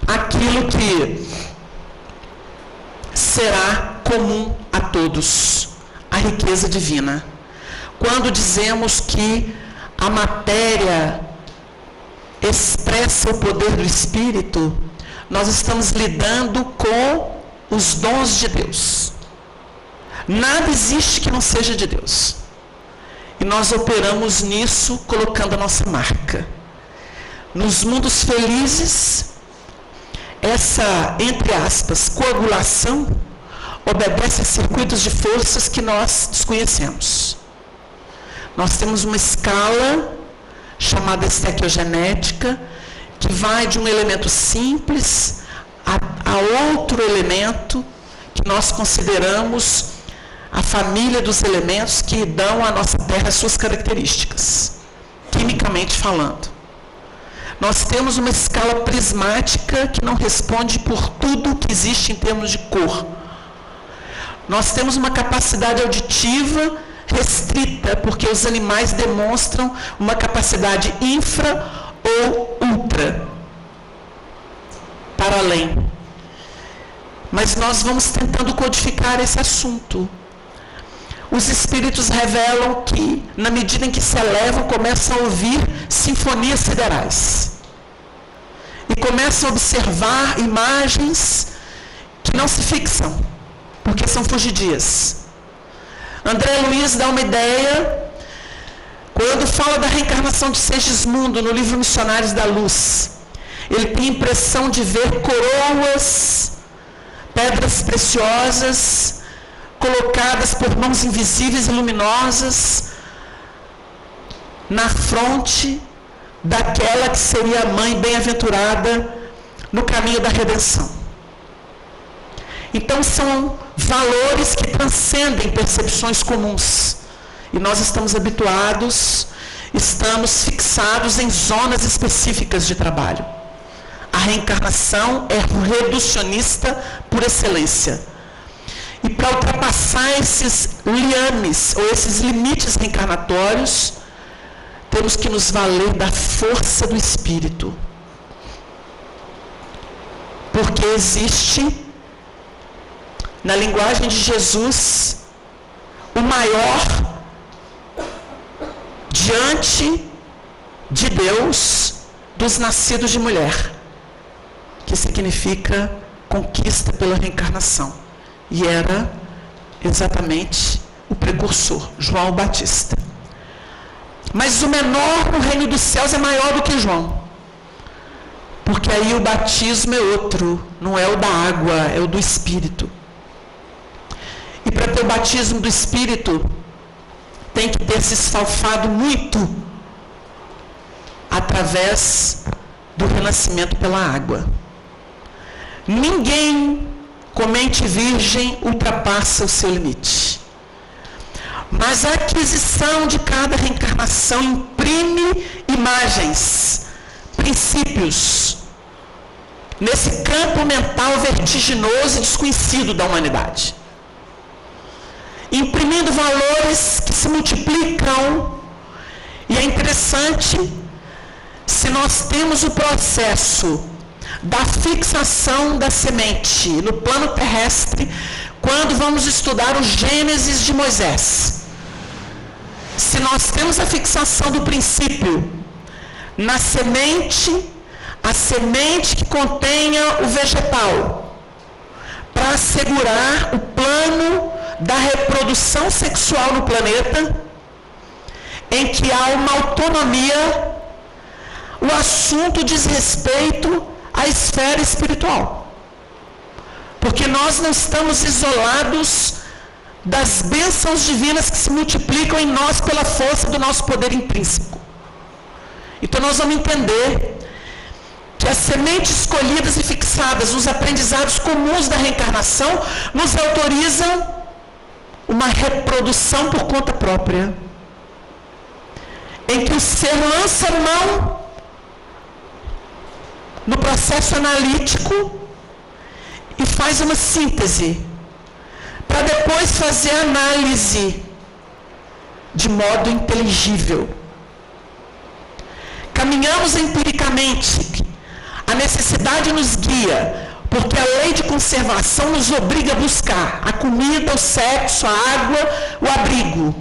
aquilo que será comum a todos, a riqueza divina. Quando dizemos que a matéria expressa o poder do Espírito, nós estamos lidando com os dons de Deus. Nada existe que não seja de Deus. E nós operamos nisso colocando a nossa marca. Nos mundos felizes, essa, entre aspas, coagulação obedece a circuitos de forças que nós desconhecemos. Nós temos uma escala chamada estequiogenética, que vai de um elemento simples a outro elemento que nós consideramos a família dos elementos que dão à nossa Terra as suas características, quimicamente falando. Nós temos uma escala prismática que não responde por tudo que existe em termos de cor. Nós temos uma capacidade auditiva restrita, porque os animais demonstram uma capacidade infra ou ultra, para além. Mas nós vamos tentando codificar esse assunto. Os espíritos revelam que, na medida em que se elevam, começam a ouvir sinfonias siderais. E começam a observar imagens que não se fixam, porque são fugidias. André Luiz dá uma ideia, quando fala da reencarnação de Segismundo, no livro Missionários da Luz. Ele tem a impressão de ver coroas, pedras preciosas, colocadas por mãos invisíveis e luminosas na fronte daquela que seria a mãe bem-aventurada no caminho da redenção. Então são valores que transcendem percepções comuns. E nós estamos habituados, estamos fixados em zonas específicas de trabalho. A reencarnação é reducionista por excelência. E para ultrapassar esses liames, ou esses limites reencarnatórios, temos que nos valer da força do Espírito. Porque existe, na linguagem de Jesus, o maior diante de Deus dos nascidos de mulher, que significa conquista pela reencarnação. E era exatamente o precursor, João Batista. Mas o menor no reino dos céus é maior do que João. Porque aí o batismo é outro, não é o da água, é o do Espírito. E para ter o batismo do Espírito, tem que ter se esfalfado muito através do renascimento pela água. Ninguém com mente virgem ultrapassa o seu limite. Mas a aquisição de cada reencarnação imprime imagens, princípios, nesse campo mental vertiginoso e desconhecido da humanidade. Imprimindo valores que se multiplicam. E é interessante, se nós temos o processo da fixação da semente no plano terrestre, quando vamos estudar o Gênesis de Moisés. Se nós temos a fixação do princípio na semente, a semente que contenha o vegetal, para assegurar o plano da reprodução sexual no planeta, em que há uma autonomia, o assunto diz respeito à esfera espiritual. Porque nós não estamos isolados das bênçãos divinas que se multiplicam em nós pela força do nosso poder intrínseco. Então nós vamos entender que as sementes escolhidas e fixadas nos aprendizados comuns da reencarnação nos autorizam uma reprodução por conta própria, em que o ser lança mão no processo analítico e faz uma síntese, para depois fazer análise de modo inteligível. Caminhamos empiricamente, a necessidade nos guia, porque a lei de conservação nos obriga a buscar a comida, o sexo, a água, o abrigo.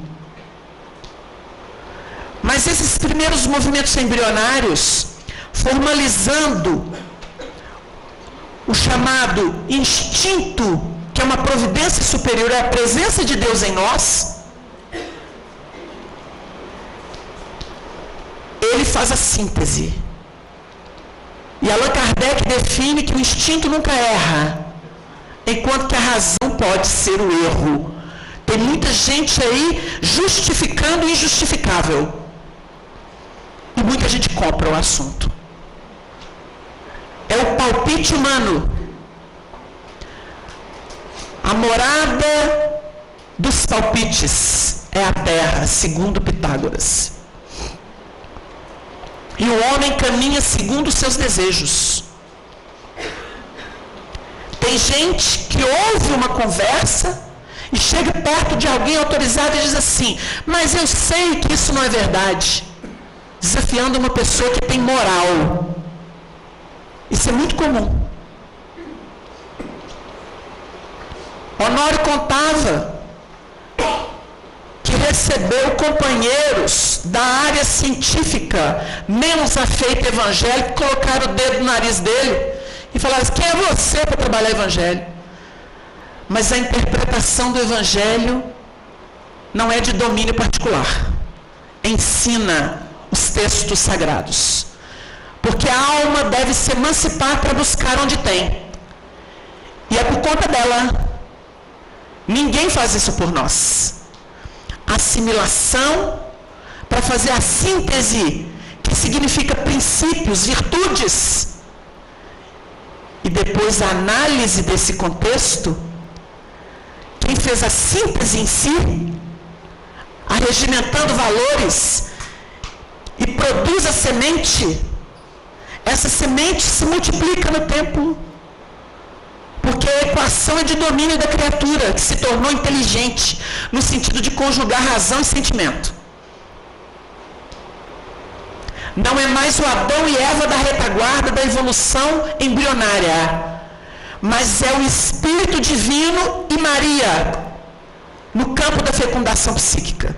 Mas esses primeiros movimentos embrionários, formalizando o chamado instinto, que é uma providência superior à presença de Deus em nós, ele faz a síntese. E Allan Kardec define que o instinto nunca erra, enquanto que a razão pode ser o erro. Tem muita gente aí justificando o injustificável. E muita gente compra o assunto. É o palpite humano. A morada dos palpites é a terra, segundo Pitágoras. E o homem caminha segundo os seus desejos. Tem gente que ouve uma conversa e chega perto de alguém autorizado e diz assim: mas eu sei que isso não é verdade. Desafiando uma pessoa que tem moral. Isso é muito comum. Honório contava que recebeu companheiros da área científica menos afeito evangélico, colocaram o dedo no nariz dele e falaram: quem é você para trabalhar evangelho? Mas a interpretação do evangelho não é de domínio particular. Ensina os textos sagrados. Porque a alma deve se emancipar para buscar onde tem. E é por conta dela. Ninguém faz isso por nós. Assimilação para fazer a síntese, que significa princípios, virtudes. E depois a análise desse contexto. Quem fez a síntese em si, arregimentando valores, e produz a semente, essa semente se multiplica no tempo. Porque a equação é de domínio da criatura, que se tornou inteligente, no sentido de conjugar razão e sentimento. Não é mais o Adão e Eva da retaguarda da evolução embrionária, mas é o Espírito Divino e Maria, no campo da fecundação psíquica.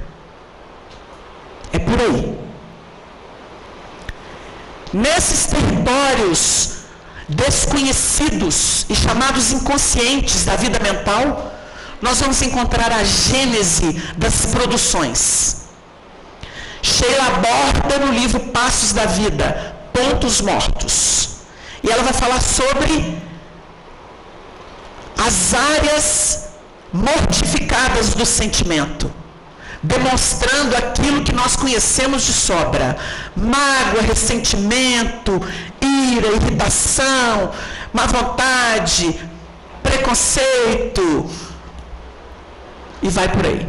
É por aí. Nesses territórios desconhecidos e chamados inconscientes da vida mental, nós vamos encontrar a gênese das produções. Sheila aborda no livro Passos da Vida, Pontos Mortos. E ela vai falar sobre as áreas mortificadas do sentimento, demonstrando aquilo que nós conhecemos de sobra: mágoa, ressentimento, ira, irritação, má vontade, preconceito, e vai por aí.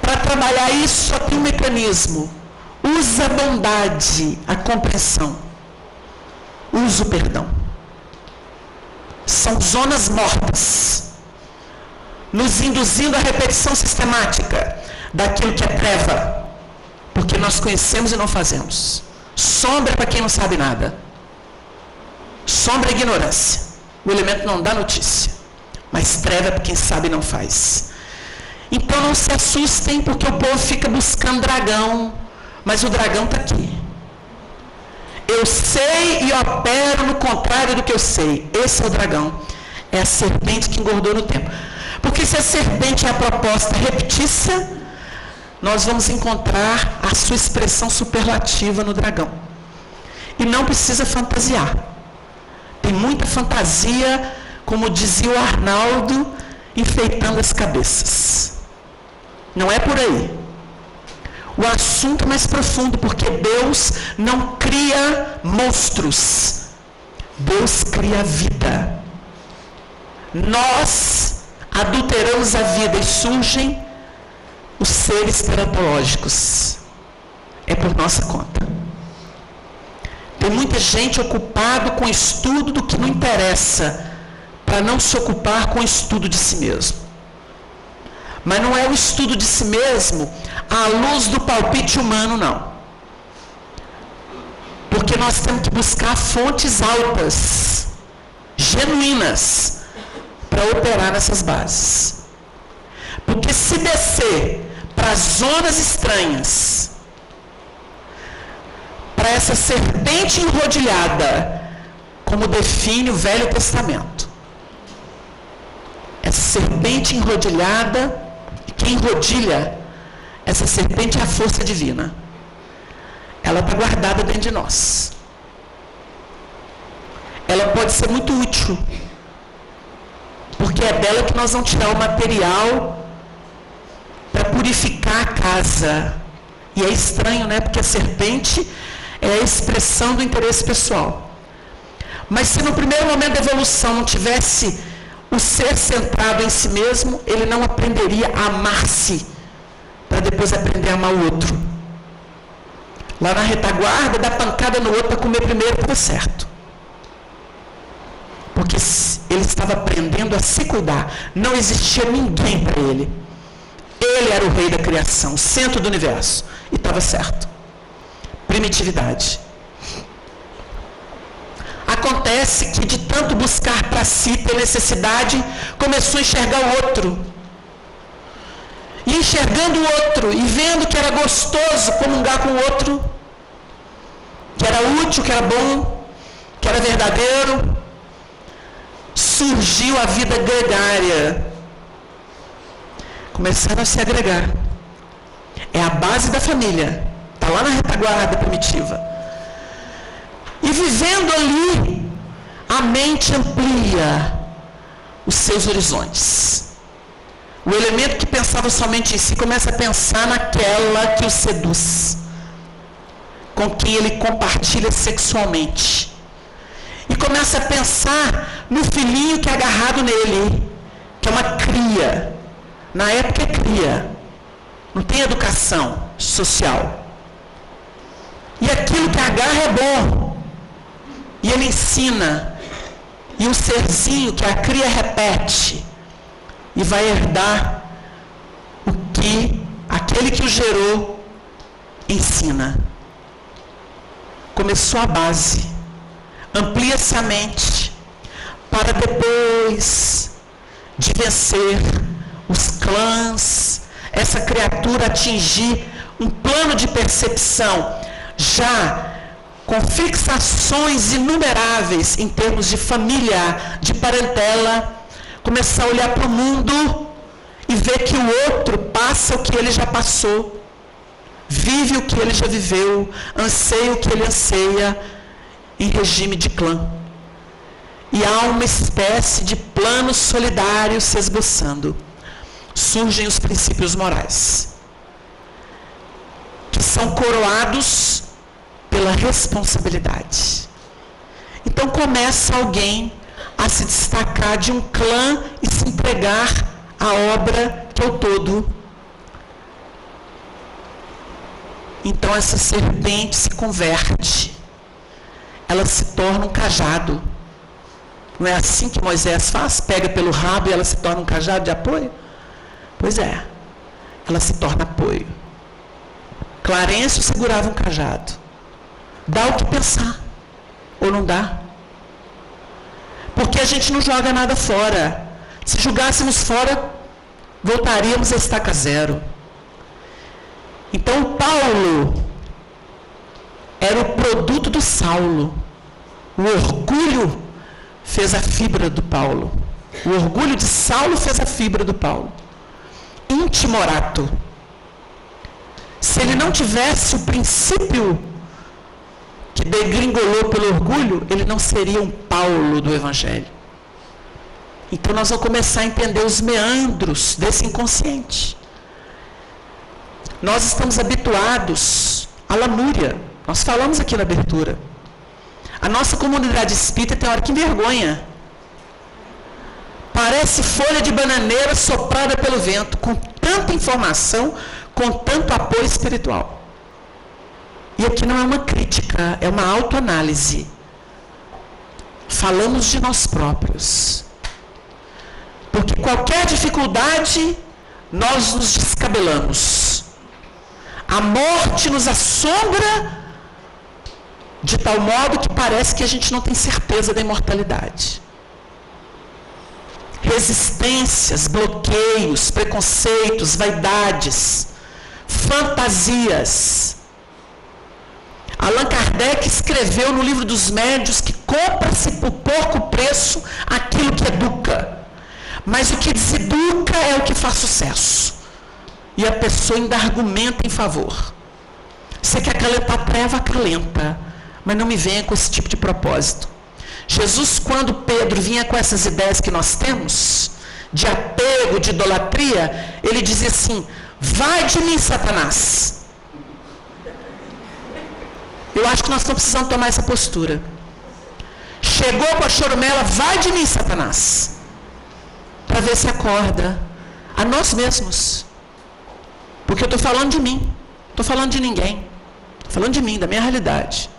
Para trabalhar isso só tem um mecanismo: usa a bondade, a compreensão, usa o perdão. São zonas mortas, nos induzindo à repetição sistemática daquilo que é treva, porque nós conhecemos e não fazemos. Sombra para quem não sabe nada. Sombra é ignorância. O elemento não dá notícia, mas treva é para quem sabe e não faz. Então não se assustem, porque o povo fica buscando dragão, mas o dragão está aqui. Eu sei e opero no contrário do que eu sei. Esse é o dragão. É a serpente que engordou no tempo. Porque se a serpente é a proposta reptícia, nós vamos encontrar a sua expressão superlativa no dragão. E não precisa fantasiar. Tem muita fantasia, como dizia o Arnaldo, enfeitando as cabeças. Não é por aí. O assunto é mais profundo, porque Deus não cria monstros. Deus cria vida. Nós adulteramos a vida e surgem os seres teratológicos. É por nossa conta. Tem muita gente ocupada com o estudo do que não interessa, para não se ocupar com o estudo de si mesmo. Mas não é o estudo de si mesmo à luz do palpite humano, não. Porque nós temos que buscar fontes altas, genuínas, para operar nessas bases. Porque se descer para zonas estranhas, para essa serpente enrodilhada, como define o Velho Testamento, essa serpente enrodilhada, quem enrodilha essa serpente é a força divina. Ela está guardada dentro de nós. Ela pode ser muito útil, porque é dela que nós vamos tirar o material para purificar a casa. E é estranho, né? Porque a serpente é a expressão do interesse pessoal. Mas se no primeiro momento da evolução não tivesse o ser centrado em si mesmo, ele não aprenderia a amar-se, para depois aprender a amar o outro. Lá na retaguarda, dar pancada no outro para comer primeiro, estava certo. Porque ele estava aprendendo a se cuidar. Não existia ninguém para ele. Ele era o rei da criação, o centro do universo. E estava certo. Primitividade. Acontece que de tanto buscar para si, ter necessidade, começou a enxergar o outro. E enxergando o outro, e vendo que era gostoso comungar com o outro, que era útil, que era bom, que era verdadeiro, surgiu a vida gregária. Começaram a se agregar. É a base da família. Está lá na retaguarda primitiva. E vivendo ali, a mente amplia os seus horizontes. O elemento que pensava somente em si começa a pensar naquela que o seduz, com quem ele compartilha sexualmente. E começa a pensar no filhinho que é agarrado nele, que é uma cria. Na época é cria. Não tem educação social. E aquilo que agarra é bom. E ele ensina. E o serzinho que a cria repete. E vai herdar o que aquele que o gerou ensina. Começou a base. Amplia-se a mente para depois de vencer os clãs, essa criatura atingir um plano de percepção já com fixações inumeráveis em termos de família, de parentela, começar a olhar para o mundo e ver que o outro passa o que ele já passou, vive o que ele já viveu, anseia o que ele anseia, em regime de clã. E há uma espécie de plano solidário se esboçando. Surgem os princípios morais, que são coroados pela responsabilidade. Então começa alguém a se destacar de um clã e se entregar à obra que é o todo. Então essa serpente se converte. Ela se torna um cajado. Não é assim que Moisés faz? Pega pelo rabo e ela se torna um cajado de apoio? Pois é. Ela se torna apoio. Clarencio segurava um cajado. Dá o que pensar. Ou não dá? Porque a gente não joga nada fora. Se jogássemos fora, voltaríamos a estaca zero. Então o Paulo era o produto do Saulo. O orgulho fez a fibra do Paulo. O orgulho de Saulo fez a fibra do Paulo. Intimorato. Se ele não tivesse o princípio que degringolou pelo orgulho, ele não seria um Paulo do Evangelho. Então nós vamos começar a entender os meandros desse inconsciente. Nós estamos habituados à lamúria. Nós falamos aqui na abertura. A nossa comunidade espírita tem hora que envergonha. Parece folha de bananeira soprada pelo vento, com tanta informação, com tanto apoio espiritual. E aqui não é uma crítica, é uma autoanálise. Falamos de nós próprios. Porque qualquer dificuldade, nós nos descabelamos. A morte nos assombra de tal modo que parece que a gente não tem certeza da imortalidade. Resistências, bloqueios, preconceitos, vaidades, fantasias. Allan Kardec escreveu no livro dos médiuns que compra-se por pouco preço aquilo que educa. Mas o que deseduca é o que faz sucesso. E a pessoa ainda argumenta em favor. Você quer acalentar a treva, acalenta. Mas não me venha com esse tipo de propósito. Jesus, quando Pedro vinha com essas ideias que nós temos, de apego, de idolatria, ele dizia assim: vai de mim, Satanás. Eu acho que nós estamos precisando tomar essa postura. Chegou com a chorumela, vai de mim, Satanás. Para ver se acorda a nós mesmos. Porque eu estou falando de mim, não estou falando de ninguém. Estou falando de mim, da minha realidade.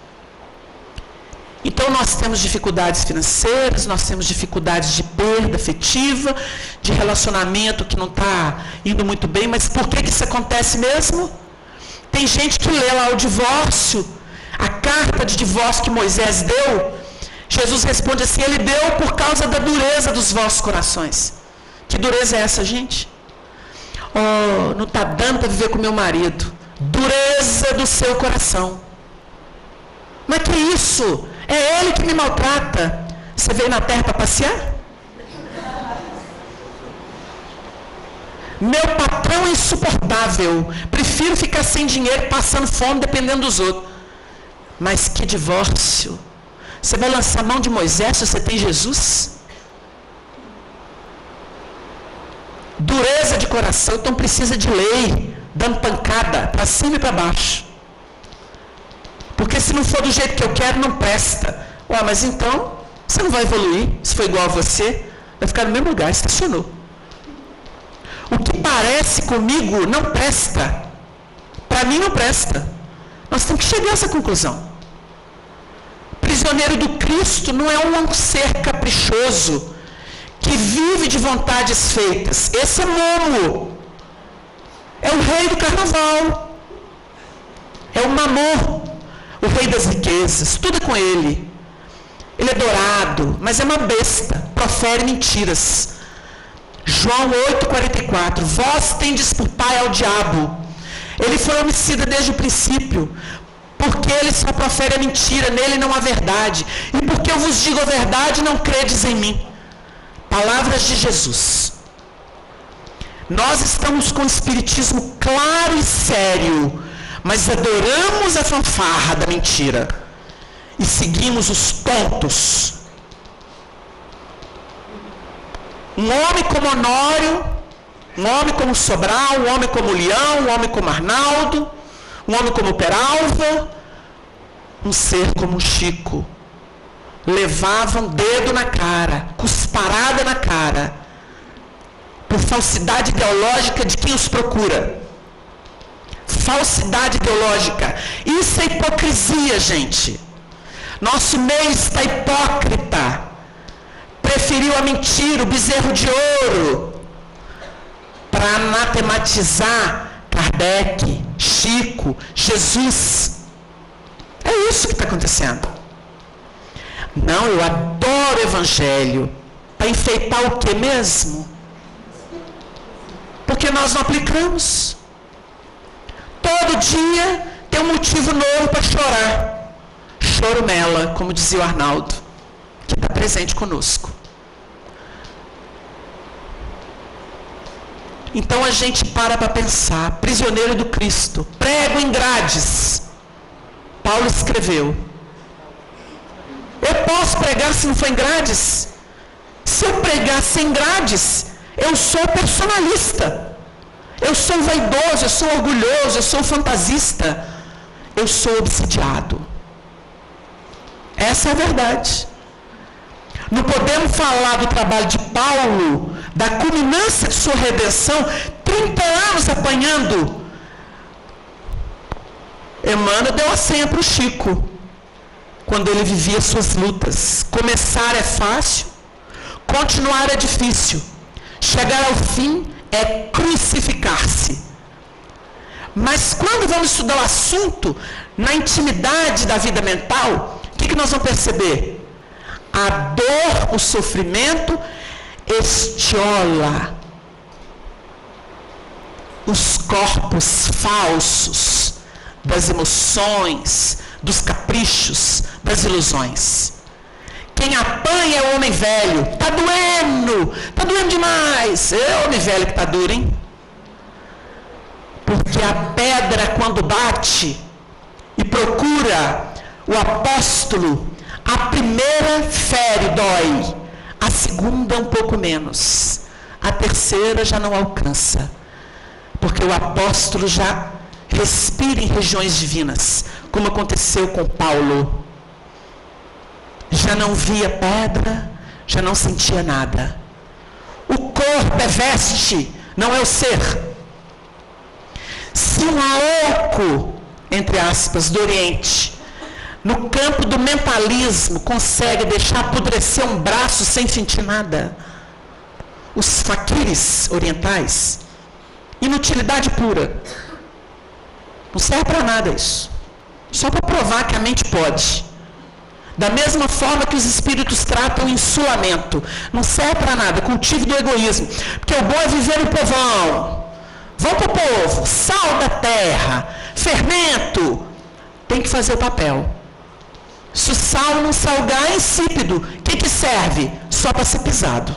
Então nós temos dificuldades financeiras, nós temos dificuldades de perda afetiva, de relacionamento que não está indo muito bem, mas por que isso acontece mesmo? Tem gente que lê lá o divórcio, a carta de divórcio que Moisés deu, Jesus responde assim: ele deu por causa da dureza dos vossos corações. Que dureza é essa, gente? Oh, não está dando para viver com meu marido. Dureza do seu coração. Mas que isso? É ele que me maltrata. Você veio na terra para passear? Meu patrão é insuportável. Prefiro ficar sem dinheiro, passando fome, dependendo dos outros. Mas que divórcio. Você vai lançar a mão de Moisés se você tem Jesus? Dureza de coração, então precisa de lei, dando pancada para cima e para baixo. Porque se não for do jeito que eu quero, não presta. Ué, mas então, você não vai evoluir. Se for igual a você, vai ficar no mesmo lugar, estacionou. O que parece comigo não presta. Para mim não presta. Nós temos que chegar a essa conclusão. Prisioneiro do Cristo não é um ser caprichoso, que vive de vontades feitas. Esse é Momo. É o rei do carnaval. É o Mamon. O rei das riquezas, tudo é com ele. Ele é dourado, mas é uma besta, profere mentiras. João 8,44, vós tendes por pai ao diabo. Ele foi homicida desde o princípio, Porque ele só profere a mentira, nele não há verdade. E porque eu vos digo a verdade, não credes em mim. Palavras de Jesus. Nós estamos com o espiritismo claro e sério, mas adoramos a fanfarra da mentira e seguimos os tontos. Um homem como Honório, um homem como Sobral, um homem como Leão, um homem como Arnaldo, um homem como Peralva, um ser como Chico, levavam dedo na cara, cusparada na cara, por falsidade ideológica de quem os procura. Falsidade ideológica. Isso é hipocrisia, gente. Nosso meio está hipócrita. Preferiu a mentira, o bezerro de ouro, para anatematizar Kardec, Chico, Jesus. É isso que está acontecendo. Não, eu adoro o Evangelho. Para enfeitar o que mesmo? Porque nós não aplicamos. Todo dia tem um motivo novo para chorar. Chorumela, como dizia o Arnaldo, que está presente conosco. Então a gente para pensar. Prisioneiro do Cristo, prego em grades. Paulo escreveu. Eu posso pregar se não for em grades? Se eu pregar sem grades, eu sou personalista. Eu sou vaidoso, eu sou orgulhoso, eu sou fantasista. Eu sou obsidiado. Essa é a verdade. Não podemos falar do trabalho de Paulo, da culminância de sua redenção, 30 anos apanhando. Emmanuel deu a senha para o Chico, quando ele vivia suas lutas. Começar é fácil, continuar é difícil. Chegar ao fim é crucificar-se. Mas quando vamos estudar o assunto, na intimidade da vida mental, o que nós vamos perceber? A dor, o sofrimento, estiola os corpos falsos das emoções, dos caprichos, das ilusões. Quem apanha é o homem velho. Está doendo demais. É o homem velho que está duro, hein? Porque a pedra, quando bate e procura o apóstolo, a primeira fere, dói. A segunda um pouco menos. A terceira já não alcança. Porque o apóstolo já respira em regiões divinas, como aconteceu com Paulo. Já não via pedra, já não sentia nada. O corpo é veste, não é o ser. Se um louco, entre aspas, do Oriente, no campo do mentalismo, consegue deixar apodrecer um braço sem sentir nada, os faquires orientais, inutilidade pura. Não serve para nada isso. Só para provar que a mente pode. Da mesma forma que os espíritos tratam o insulamento. Não serve para nada, cultivo do egoísmo. Porque o bom é viver no povão. Vão para o povo, sal da terra, fermento. Tem que fazer o papel. Se o sal não salgar, é insípido. O que serve? Só para ser pisado.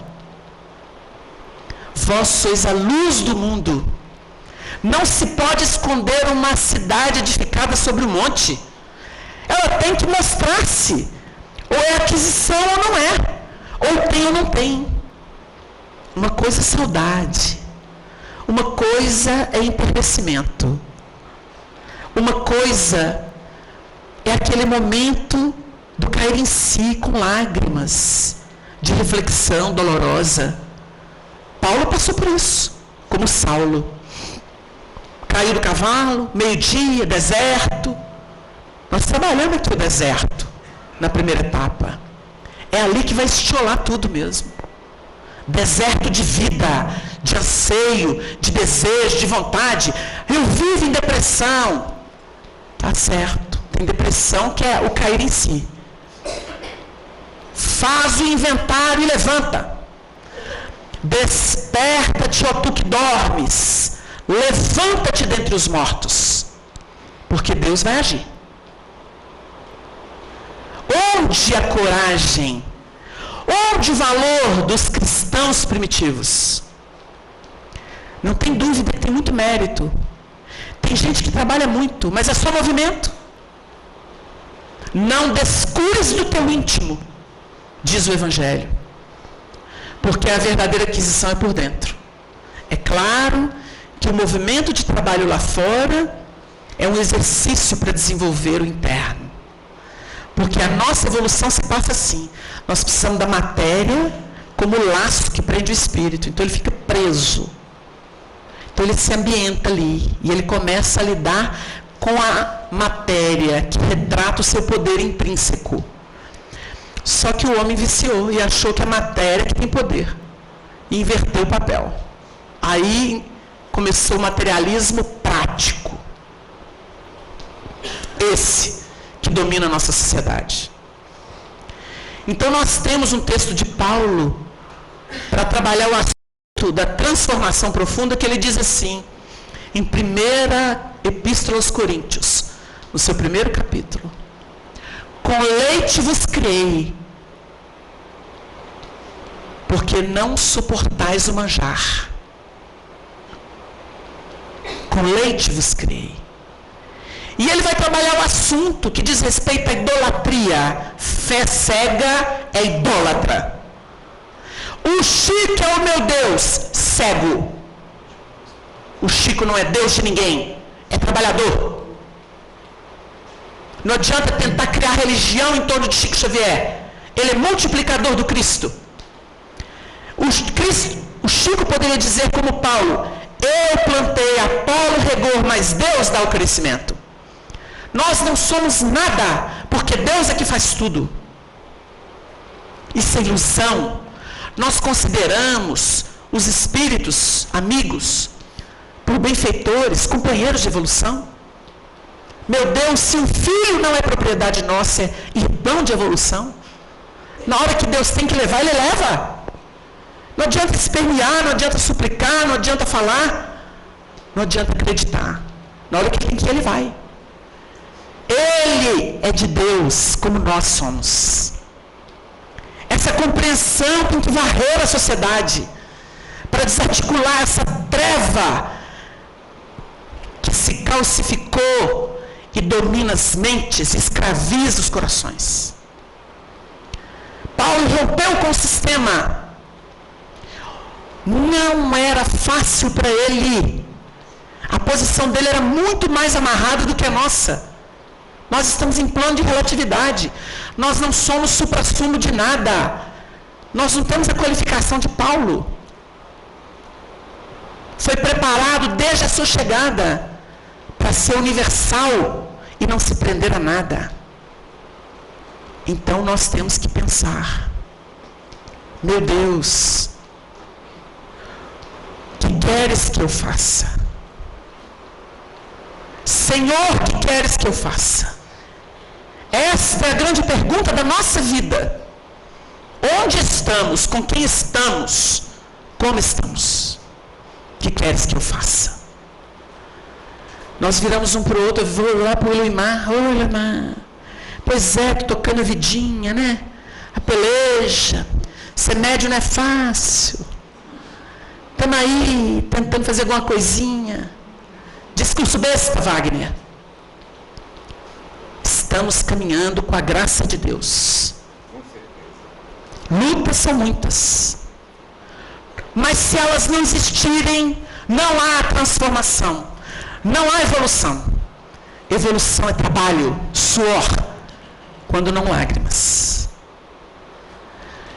Vós sois a luz do mundo. Não se pode esconder uma cidade edificada sobre um monte. Ela tem que mostrar-se. Ou é aquisição ou não é. Ou tem ou não tem. Uma coisa é saudade. Uma coisa é entorpecimento. Uma coisa é aquele momento do cair em si com lágrimas, de reflexão dolorosa. Paulo passou por isso, como Saulo. Caiu do cavalo, meio-dia, deserto. Nós trabalhamos aqui o deserto, na primeira etapa. É ali que vai estiolar tudo mesmo. Deserto de vida, de anseio, de desejo, de vontade. Eu vivo em depressão. Tá certo. Tem depressão que é o cair em si. Faz o inventário e levanta. Desperta-te, ó tu que dormes. Levanta-te dentre os mortos. Porque Deus vai agir. Onde a coragem? Onde o valor dos cristãos primitivos? Não tem dúvida que tem muito mérito. Tem gente que trabalha muito, mas é só movimento. Não descures do teu íntimo, diz o Evangelho, porque a verdadeira aquisição é por dentro. É claro que o movimento de trabalho lá fora é um exercício para desenvolver o interno. Porque a nossa evolução se passa assim. Nós precisamos da matéria como laço que prende o espírito. Então ele fica preso. Então ele se ambienta ali. E ele começa a lidar com a matéria que retrata o seu poder intrínseco. Só que o homem viciou e achou que a matéria que tem poder. E inverteu o papel. Aí começou o materialismo prático. Esse que domina a nossa sociedade. Então nós temos um texto de Paulo para trabalhar o assunto da transformação profunda, que ele diz assim, em 1ª Epístola aos Coríntios, no seu 1º capítulo: com leite vos criei, porque não suportais o manjar. Com leite vos criei. E ele vai trabalhar o assunto que diz respeito à idolatria. Fé cega é idólatra. O Chico é o meu Deus, cego. O Chico não é Deus de ninguém, é trabalhador. Não adianta tentar criar religião em torno de Chico Xavier. Ele é multiplicador do Cristo. O Chico poderia dizer como Paulo: eu plantei, Apolo regou, mas Deus dá o crescimento. Nós não somos nada, porque Deus é que faz tudo. Isso é ilusão. Nós consideramos os espíritos amigos por benfeitores, companheiros de evolução. Meu Deus, se um filho não é propriedade nossa, é irmão de evolução. Na hora que Deus tem que levar, Ele leva. Não adianta espernear, não adianta suplicar, não adianta falar, não adianta acreditar. Na hora que tem que ir, Ele vai. Ele é de Deus, como nós somos. Essa compreensão tem que varrer a sociedade para desarticular essa treva que se calcificou e domina as mentes, escraviza os corações. Paulo rompeu com o sistema. Não era fácil para ele. A posição dele era muito mais amarrada do que a nossa. Nós estamos em plano de relatividade. Nós não somos suprassumo de nada. Nós não temos a qualificação de Paulo. Foi preparado desde a sua chegada para ser universal e não se prender a nada. Então nós temos que pensar: meu Deus, que queres que eu faça? Senhor, que queres que eu faça? Esta é a grande pergunta da nossa vida. Onde estamos? Com quem estamos? Como estamos? O que queres que eu faça? Nós viramos um para o outro. Eu vou lá para o Eloimar. Ô, Eloimar, pois é, tô tocando a vidinha, né? A peleja. Ser médio não é fácil. Estamos aí tentando fazer alguma coisinha. Discurso besta, Wagner. Estamos caminhando com a graça de Deus. Lutas são muitas. Mas se elas não existirem, não há transformação. Não há evolução. Evolução é trabalho, suor, quando não lágrimas.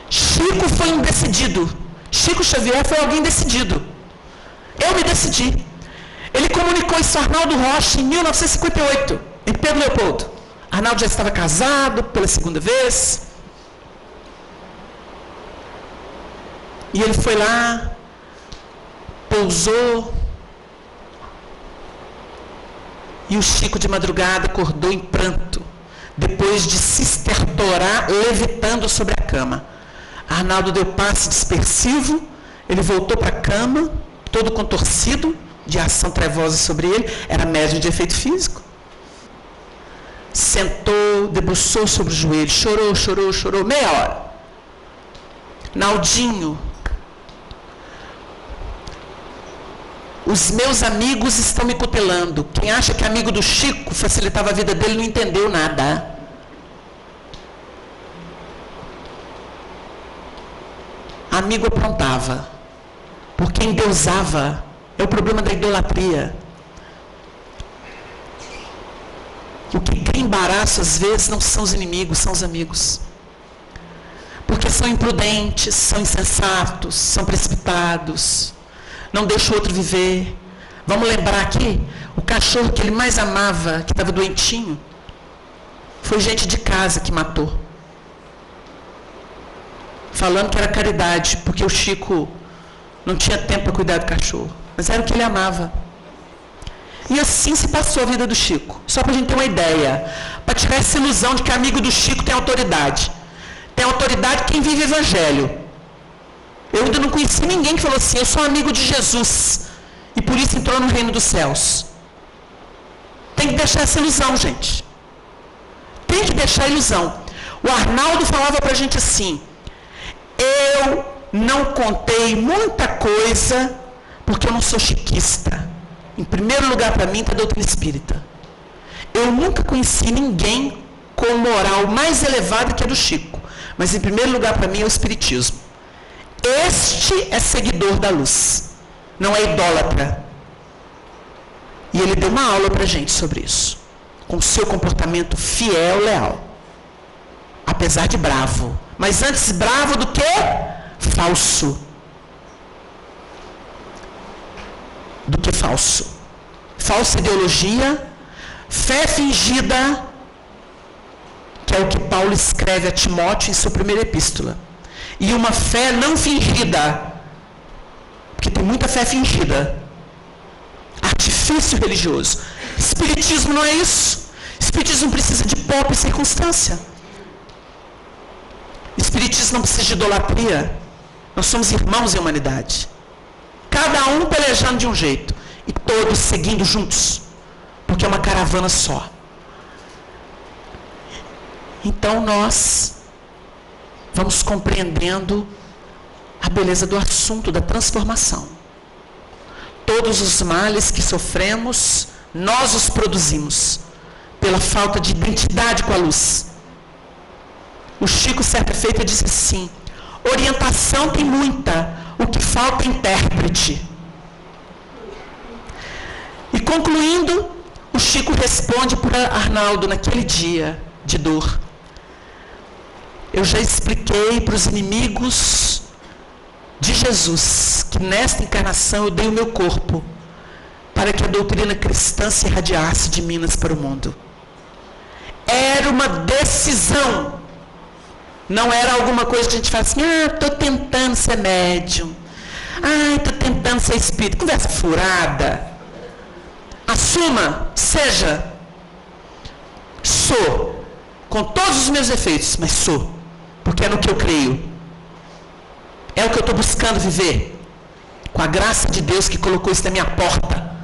Chico foi um decidido. Chico Xavier foi alguém decidido. Eu me decidi. Ele comunicou isso a Arnaldo Rocha em 1958, em Pedro Leopoldo. Arnaldo já estava casado pela segunda vez. E ele foi lá, pousou. E o Chico de madrugada acordou em pranto, depois de se estertorar levitando sobre a cama. Arnaldo deu passe dispersivo, ele voltou para a cama, todo contorcido, de ação trevosa sobre ele, era médium de efeito físico. sentou, debruçou sobre o joelho, chorou, meia hora. Naldinho, os meus amigos estão me cutelando. Quem acha que amigo do Chico facilitava a vida dele não entendeu nada. Amigo aprontava, porque endeusava. É o problema da idolatria. O que cria embaraço às vezes não são os inimigos, são os amigos. Porque são imprudentes, são insensatos, são precipitados, não deixam o outro viver. Vamos lembrar aqui, o cachorro que ele mais amava, que estava doentinho, foi gente de casa que matou. Falando que era caridade, porque o Chico não tinha tempo para cuidar do cachorro. Mas era o que ele amava. E assim se passou a vida do Chico. Só para a gente ter uma ideia. Para tirar essa ilusão de que amigo do Chico tem autoridade. Tem autoridade quem vive o Evangelho. Eu ainda não conheci ninguém que falou assim, eu sou amigo de Jesus. E por isso entrou no reino dos céus. Tem que deixar essa ilusão, gente. Tem que deixar a ilusão. O Arnaldo falava para a gente assim, eu não contei muita coisa porque eu não sou chiquista. Em primeiro lugar para mim está a doutrina espírita. Eu nunca conheci ninguém com moral mais elevada que a do Chico. Mas em primeiro lugar para mim é o espiritismo. Este é seguidor da luz. Não é idólatra. E ele deu uma aula para a gente sobre isso. Com o seu comportamento fiel, leal. Apesar de bravo. Mas antes bravo do que falso. Do que falso. Falsa ideologia, fé fingida, que é o que Paulo escreve a Timóteo em sua primeira epístola. E uma fé não fingida, porque tem muita fé fingida. Artifício religioso. Espiritismo não é isso. Espiritismo precisa de pompa e circunstância. Espiritismo não precisa de idolatria. Nós somos irmãos em humanidade. Cada um pelejando de um jeito. E todos seguindo juntos. Porque é uma caravana só. Então nós vamos compreendendo a beleza do assunto da transformação. Todos os males que sofremos, nós os produzimos. Pela falta de identidade com a luz. O Chico, certa feita, disse assim, orientação tem muita, o que falta é intérprete. E concluindo, o Chico responde para Arnaldo naquele dia de dor. Eu já expliquei para os inimigos de Jesus que nesta encarnação eu dei o meu corpo para que a doutrina cristã se irradiasse de Minas para o mundo. Era uma decisão. Não era alguma coisa que a gente fala assim, estou tentando ser médium. Estou tentando ser espírita. Conversa furada. Assuma, seja. Sou. Com todos os meus defeitos, mas sou. Porque é no que eu creio. É o que eu estou buscando viver. Com a graça de Deus que colocou isso na minha porta.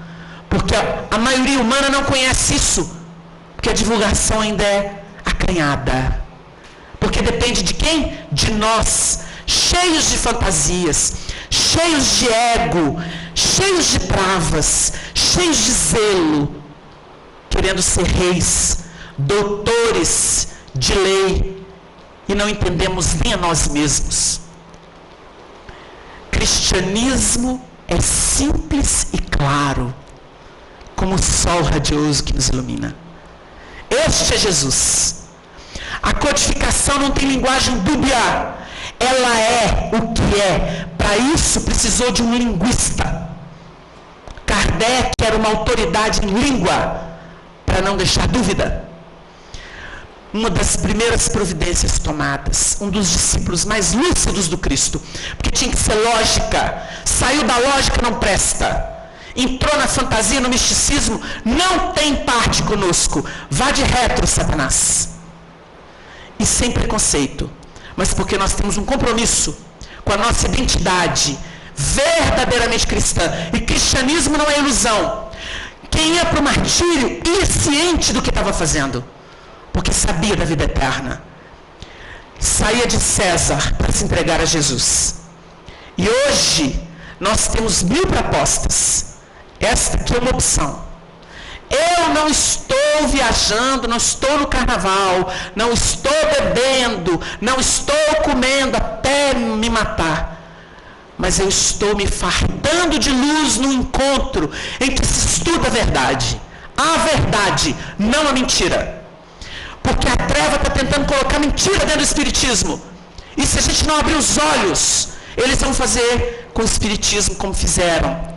Porque a maioria humana não conhece isso. Porque a divulgação ainda é acanhada. Porque depende de quem? De nós, cheios de fantasias, cheios de ego, cheios de travas, cheios de zelo, querendo ser reis, doutores de lei, e não entendemos nem a nós mesmos. Cristianismo é simples e claro, como o sol radioso que nos ilumina. Este é Jesus. A codificação não tem linguagem dúbia. Ela é o que é. Para isso precisou de um linguista. Kardec era uma autoridade em língua, para não deixar dúvida. Uma das primeiras providências tomadas, um dos discípulos mais lúcidos do Cristo, porque tinha que ser lógica. Saiu da lógica, não presta. Entrou na fantasia, no misticismo, não tem parte conosco. Vá de retro, Satanás. E sem preconceito, mas porque nós temos um compromisso com a nossa identidade verdadeiramente cristã. E cristianismo não é ilusão. Quem ia para o martírio ia ciente do que estava fazendo. porque sabia da vida eterna. Saía de César para se entregar a Jesus. E hoje nós temos 1000 propostas. Esta aqui é uma opção. Eu não estou viajando, não estou no carnaval, não estou bebendo, não estou comendo até me matar. Mas eu estou me fartando de luz no encontro em que se estuda a verdade. A verdade, não a mentira. Porque a treva está tentando colocar mentira dentro do espiritismo. E se a gente não abrir os olhos, eles vão fazer com o espiritismo como fizeram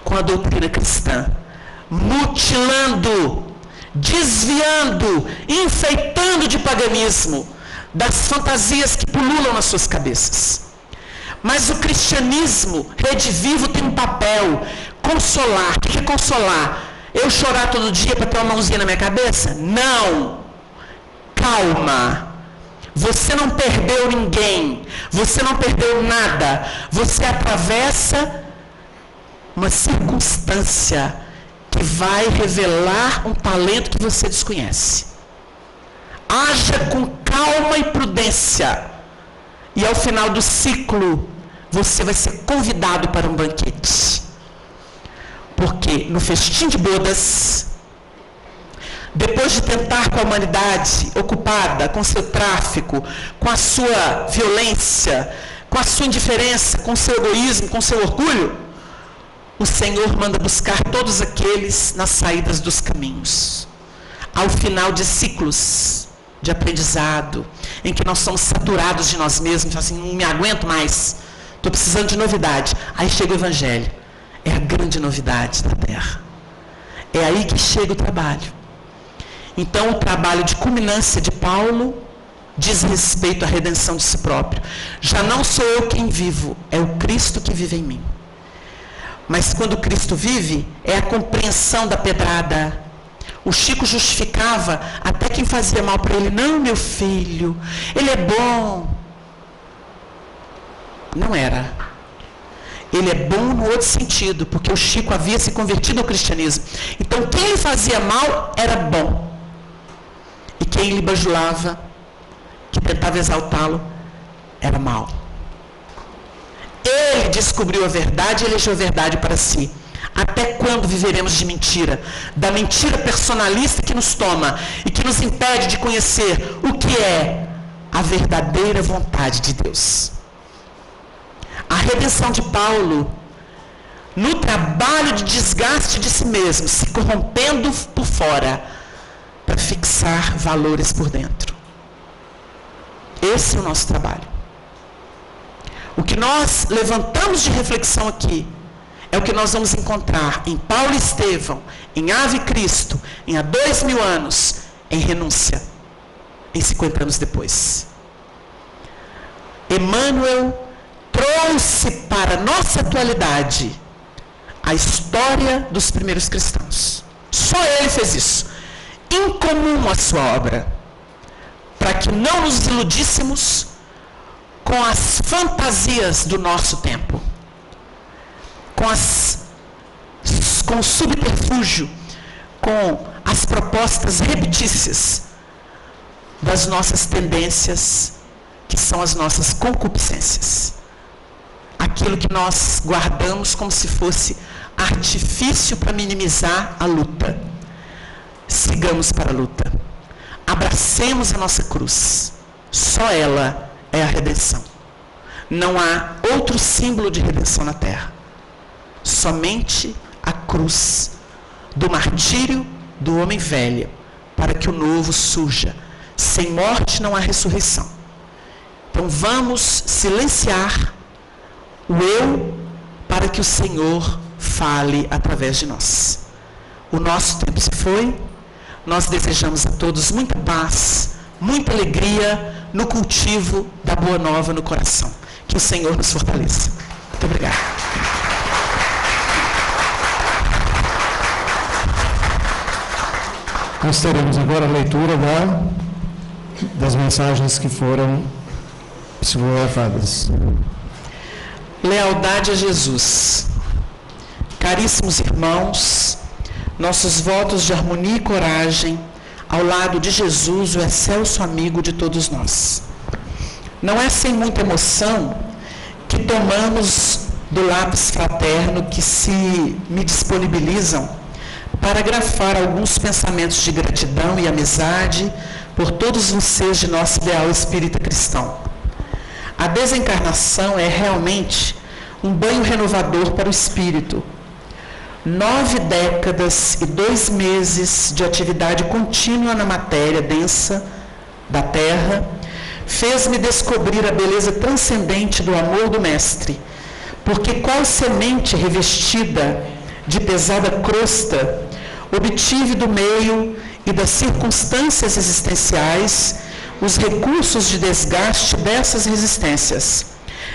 com a doutrina cristã. Mutilando, desviando, enfeitando de paganismo das fantasias que pululam nas suas cabeças. Mas o cristianismo, Rede Vivo, tem um papel: consolar. O que é consolar? Eu chorar todo dia para ter uma mãozinha na minha cabeça? Não. Calma. Você não perdeu ninguém. Você não perdeu nada. Você atravessa uma circunstância que vai revelar um talento que você desconhece. Haja com calma e prudência. E ao final do ciclo, você vai ser convidado para um banquete. Porque no festim de bodas, depois de tentar com a humanidade ocupada com seu tráfico, com a sua violência, com a sua indiferença, com o seu egoísmo, com o seu orgulho, o Senhor manda buscar todos aqueles nas saídas dos caminhos. Ao final de ciclos de aprendizado, em que nós somos saturados de nós mesmos, assim, não me aguento mais, estou precisando de novidade. Aí chega o Evangelho. É a grande novidade da Terra. É aí que chega o trabalho. Então, o trabalho de culminância de Paulo diz respeito à redenção de si próprio. Já não sou eu quem vivo, é o Cristo que vive em mim. Mas quando Cristo vive, é a compreensão da pedrada. O Chico justificava até quem fazia mal para ele. Não, meu filho, ele é bom. Não era. Ele é bom no outro sentido, porque o Chico havia se convertido ao cristianismo. Então, quem lhe fazia mal era bom. E quem lhe bajulava, que tentava exaltá-lo, era mal. Ele descobriu a verdade e elegeu a verdade para si. Até quando viveremos de mentira? Da mentira personalista que nos toma e que nos impede de conhecer o que é a verdadeira vontade de Deus. A redenção de Paulo, no trabalho de desgaste de si mesmo, se corrompendo por fora, para fixar valores por dentro. Esse é o nosso trabalho. O que nós levantamos de reflexão aqui é o que nós vamos encontrar em Paulo e Estevão, em Ave Cristo, em há 2000 anos, em renúncia, em 50 anos depois. Emmanuel trouxe para a nossa atualidade a história dos primeiros cristãos. Só ele fez isso. Incomum a sua obra. Para que não nos iludíssemos com as fantasias do nosso tempo. Com o subterfúgio, com as propostas reptícias das nossas tendências, que são as nossas concupiscências. Aquilo que nós guardamos como se fosse artifício para minimizar a luta. Sigamos para a luta. Abracemos a nossa cruz. Só ela é a redenção. Não há outro símbolo de redenção na terra. Somente a cruz do martírio do homem velho, para que o novo surja. Sem morte não há ressurreição. Então vamos silenciar o eu, para que o Senhor fale através de nós. O nosso tempo se foi. Nós desejamos a todos muita paz, muita alegria no cultivo da boa nova no coração. Que o Senhor nos fortaleça. Muito obrigada. Nós teremos agora a leitura das mensagens que foram psicografadas. Lealdade a Jesus. Caríssimos irmãos, nossos votos de harmonia e coragem ao lado de Jesus, o excelso amigo de todos nós. Não é sem muita emoção que tomamos do lápis fraterno que se me disponibilizam para grafar alguns pensamentos de gratidão e amizade por todos vocês de nosso ideal espírita cristão. A desencarnação é realmente um banho renovador para o espírito. 9 décadas e 2 meses de atividade contínua na matéria densa da Terra fez-me descobrir a beleza transcendente do amor do Mestre, porque qual semente revestida de pesada crosta, obtive do meio e das circunstâncias existenciais os recursos de desgaste dessas resistências,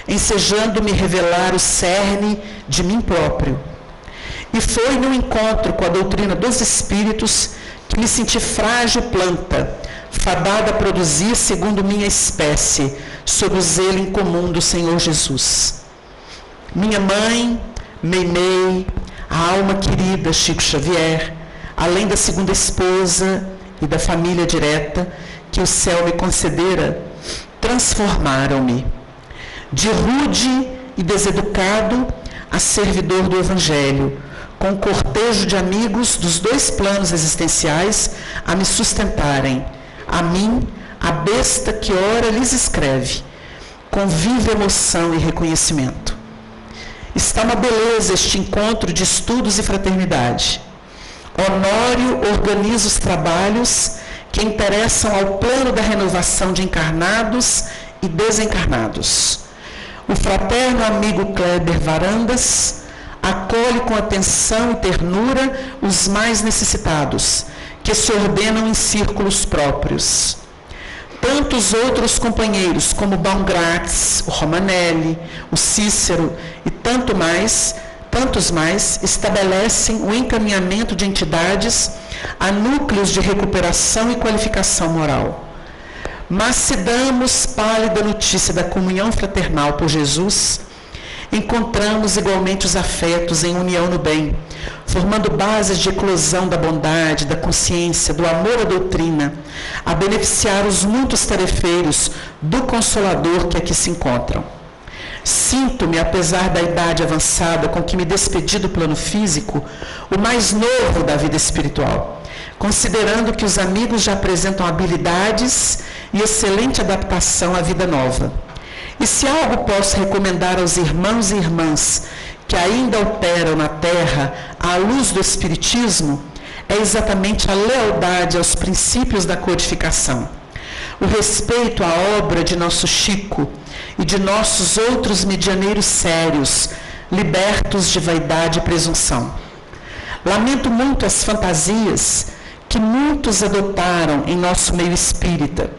ensejando-me revelar o cerne de mim próprio. E foi no encontro com a doutrina dos Espíritos que me senti frágil planta, fadada a produzir segundo minha espécie, sob o zelo incomum do Senhor Jesus. Minha mãe, Meimei, a alma querida Chico Xavier, além da segunda esposa e da família direta que o céu me concedera, transformaram-me de rude e deseducado a servidor do Evangelho, com um cortejo de amigos dos 2 planos existenciais a me sustentarem, a mim, a besta que ora lhes escreve, com viva emoção e reconhecimento. Está uma beleza este encontro de estudos e fraternidade. Honório organiza os trabalhos que interessam ao plano da renovação de encarnados e desencarnados. O fraterno amigo Kleber Varandas acolhe com atenção e ternura os mais necessitados, que se ordenam em círculos próprios. Tantos outros companheiros, como Baumgratz, o Romanelli, o Cícero e tantos mais, estabelecem o encaminhamento de entidades a núcleos de recuperação e qualificação moral. Mas se damos pálida notícia da comunhão fraternal por Jesus, encontramos igualmente os afetos em união no bem, formando bases de eclosão da bondade, da consciência, do amor à doutrina, a beneficiar os muitos tarefeiros do Consolador que aqui se encontram. Sinto-me, apesar da idade avançada com que me despedi do plano físico, o mais novo da vida espiritual, considerando que os amigos já apresentam habilidades e excelente adaptação à vida nova. E se algo posso recomendar aos irmãos e irmãs que ainda operam na Terra à luz do Espiritismo, é exatamente a lealdade aos princípios da codificação, o respeito à obra de nosso Chico e de nossos outros medianeiros sérios, libertos de vaidade e presunção. Lamento muito as fantasias que muitos adotaram em nosso meio espírita,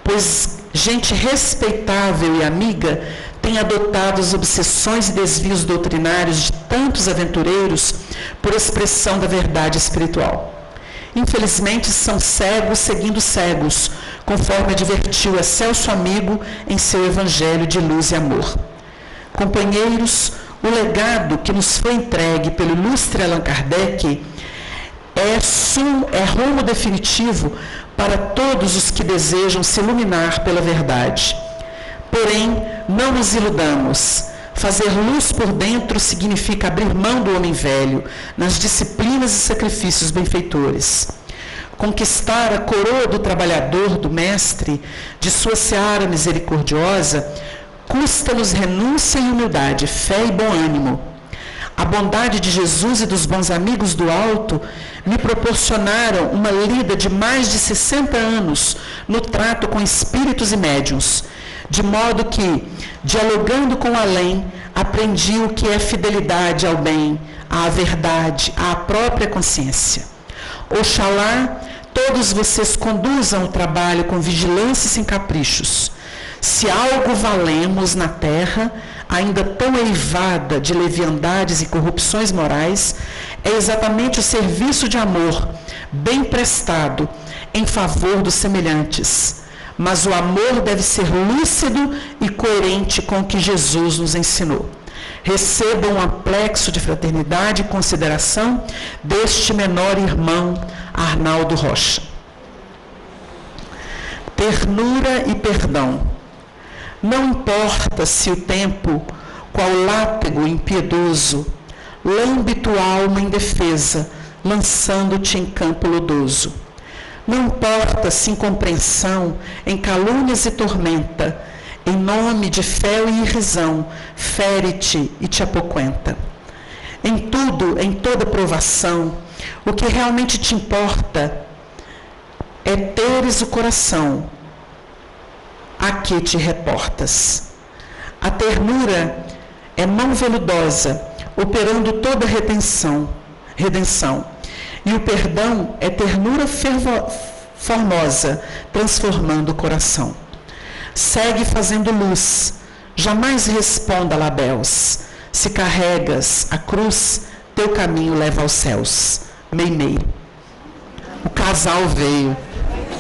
pois gente respeitável e amiga tem adotado as obsessões e desvios doutrinários de tantos aventureiros por expressão da verdade espiritual. Infelizmente, são cegos seguindo cegos, conforme advertiu o excelso amigo em seu Evangelho de luz e amor. Companheiros, o legado que nos foi entregue pelo ilustre Allan Kardec é rumo definitivo para todos os que desejam se iluminar pela verdade. Porém, não nos iludamos. Fazer luz por dentro significa abrir mão do homem velho nas disciplinas e sacrifícios benfeitores. Conquistar a coroa do trabalhador, do Mestre, de sua seara misericordiosa, custa-nos renúncia e humildade, fé e bom ânimo. A bondade de Jesus e dos bons amigos do alto me proporcionaram uma lida de mais de 60 anos no trato com espíritos e médiuns, de modo que, dialogando com o além, aprendi o que é fidelidade ao bem, à verdade, à própria consciência. Oxalá todos vocês conduzam o trabalho com vigilância e sem caprichos. Se algo valemos na terra, ainda tão eivada de leviandades e corrupções morais, é exatamente o serviço de amor, bem prestado, em favor dos semelhantes. Mas o amor deve ser lúcido e coerente com o que Jesus nos ensinou. Recebam um aplexo de fraternidade e consideração deste menor irmão, Arnaldo Rocha. ternura e perdão. Não importa se o tempo, qual látego impiedoso, lambe tua alma indefesa, lançando-te em campo lodoso. Não importa se incompreensão, em calúnias e tormenta, em nome de fé e irrisão, fere-te e te apoquenta. Em tudo, em toda provação, o que realmente te importa é teres o coração a que te reportas. A ternura é mão veludosa, operando toda redenção. E o perdão é ternura formosa, transformando o coração. Segue fazendo luz, jamais responda a labéus. Se carregas a cruz, teu caminho leva aos céus. Meimei. O casal veio.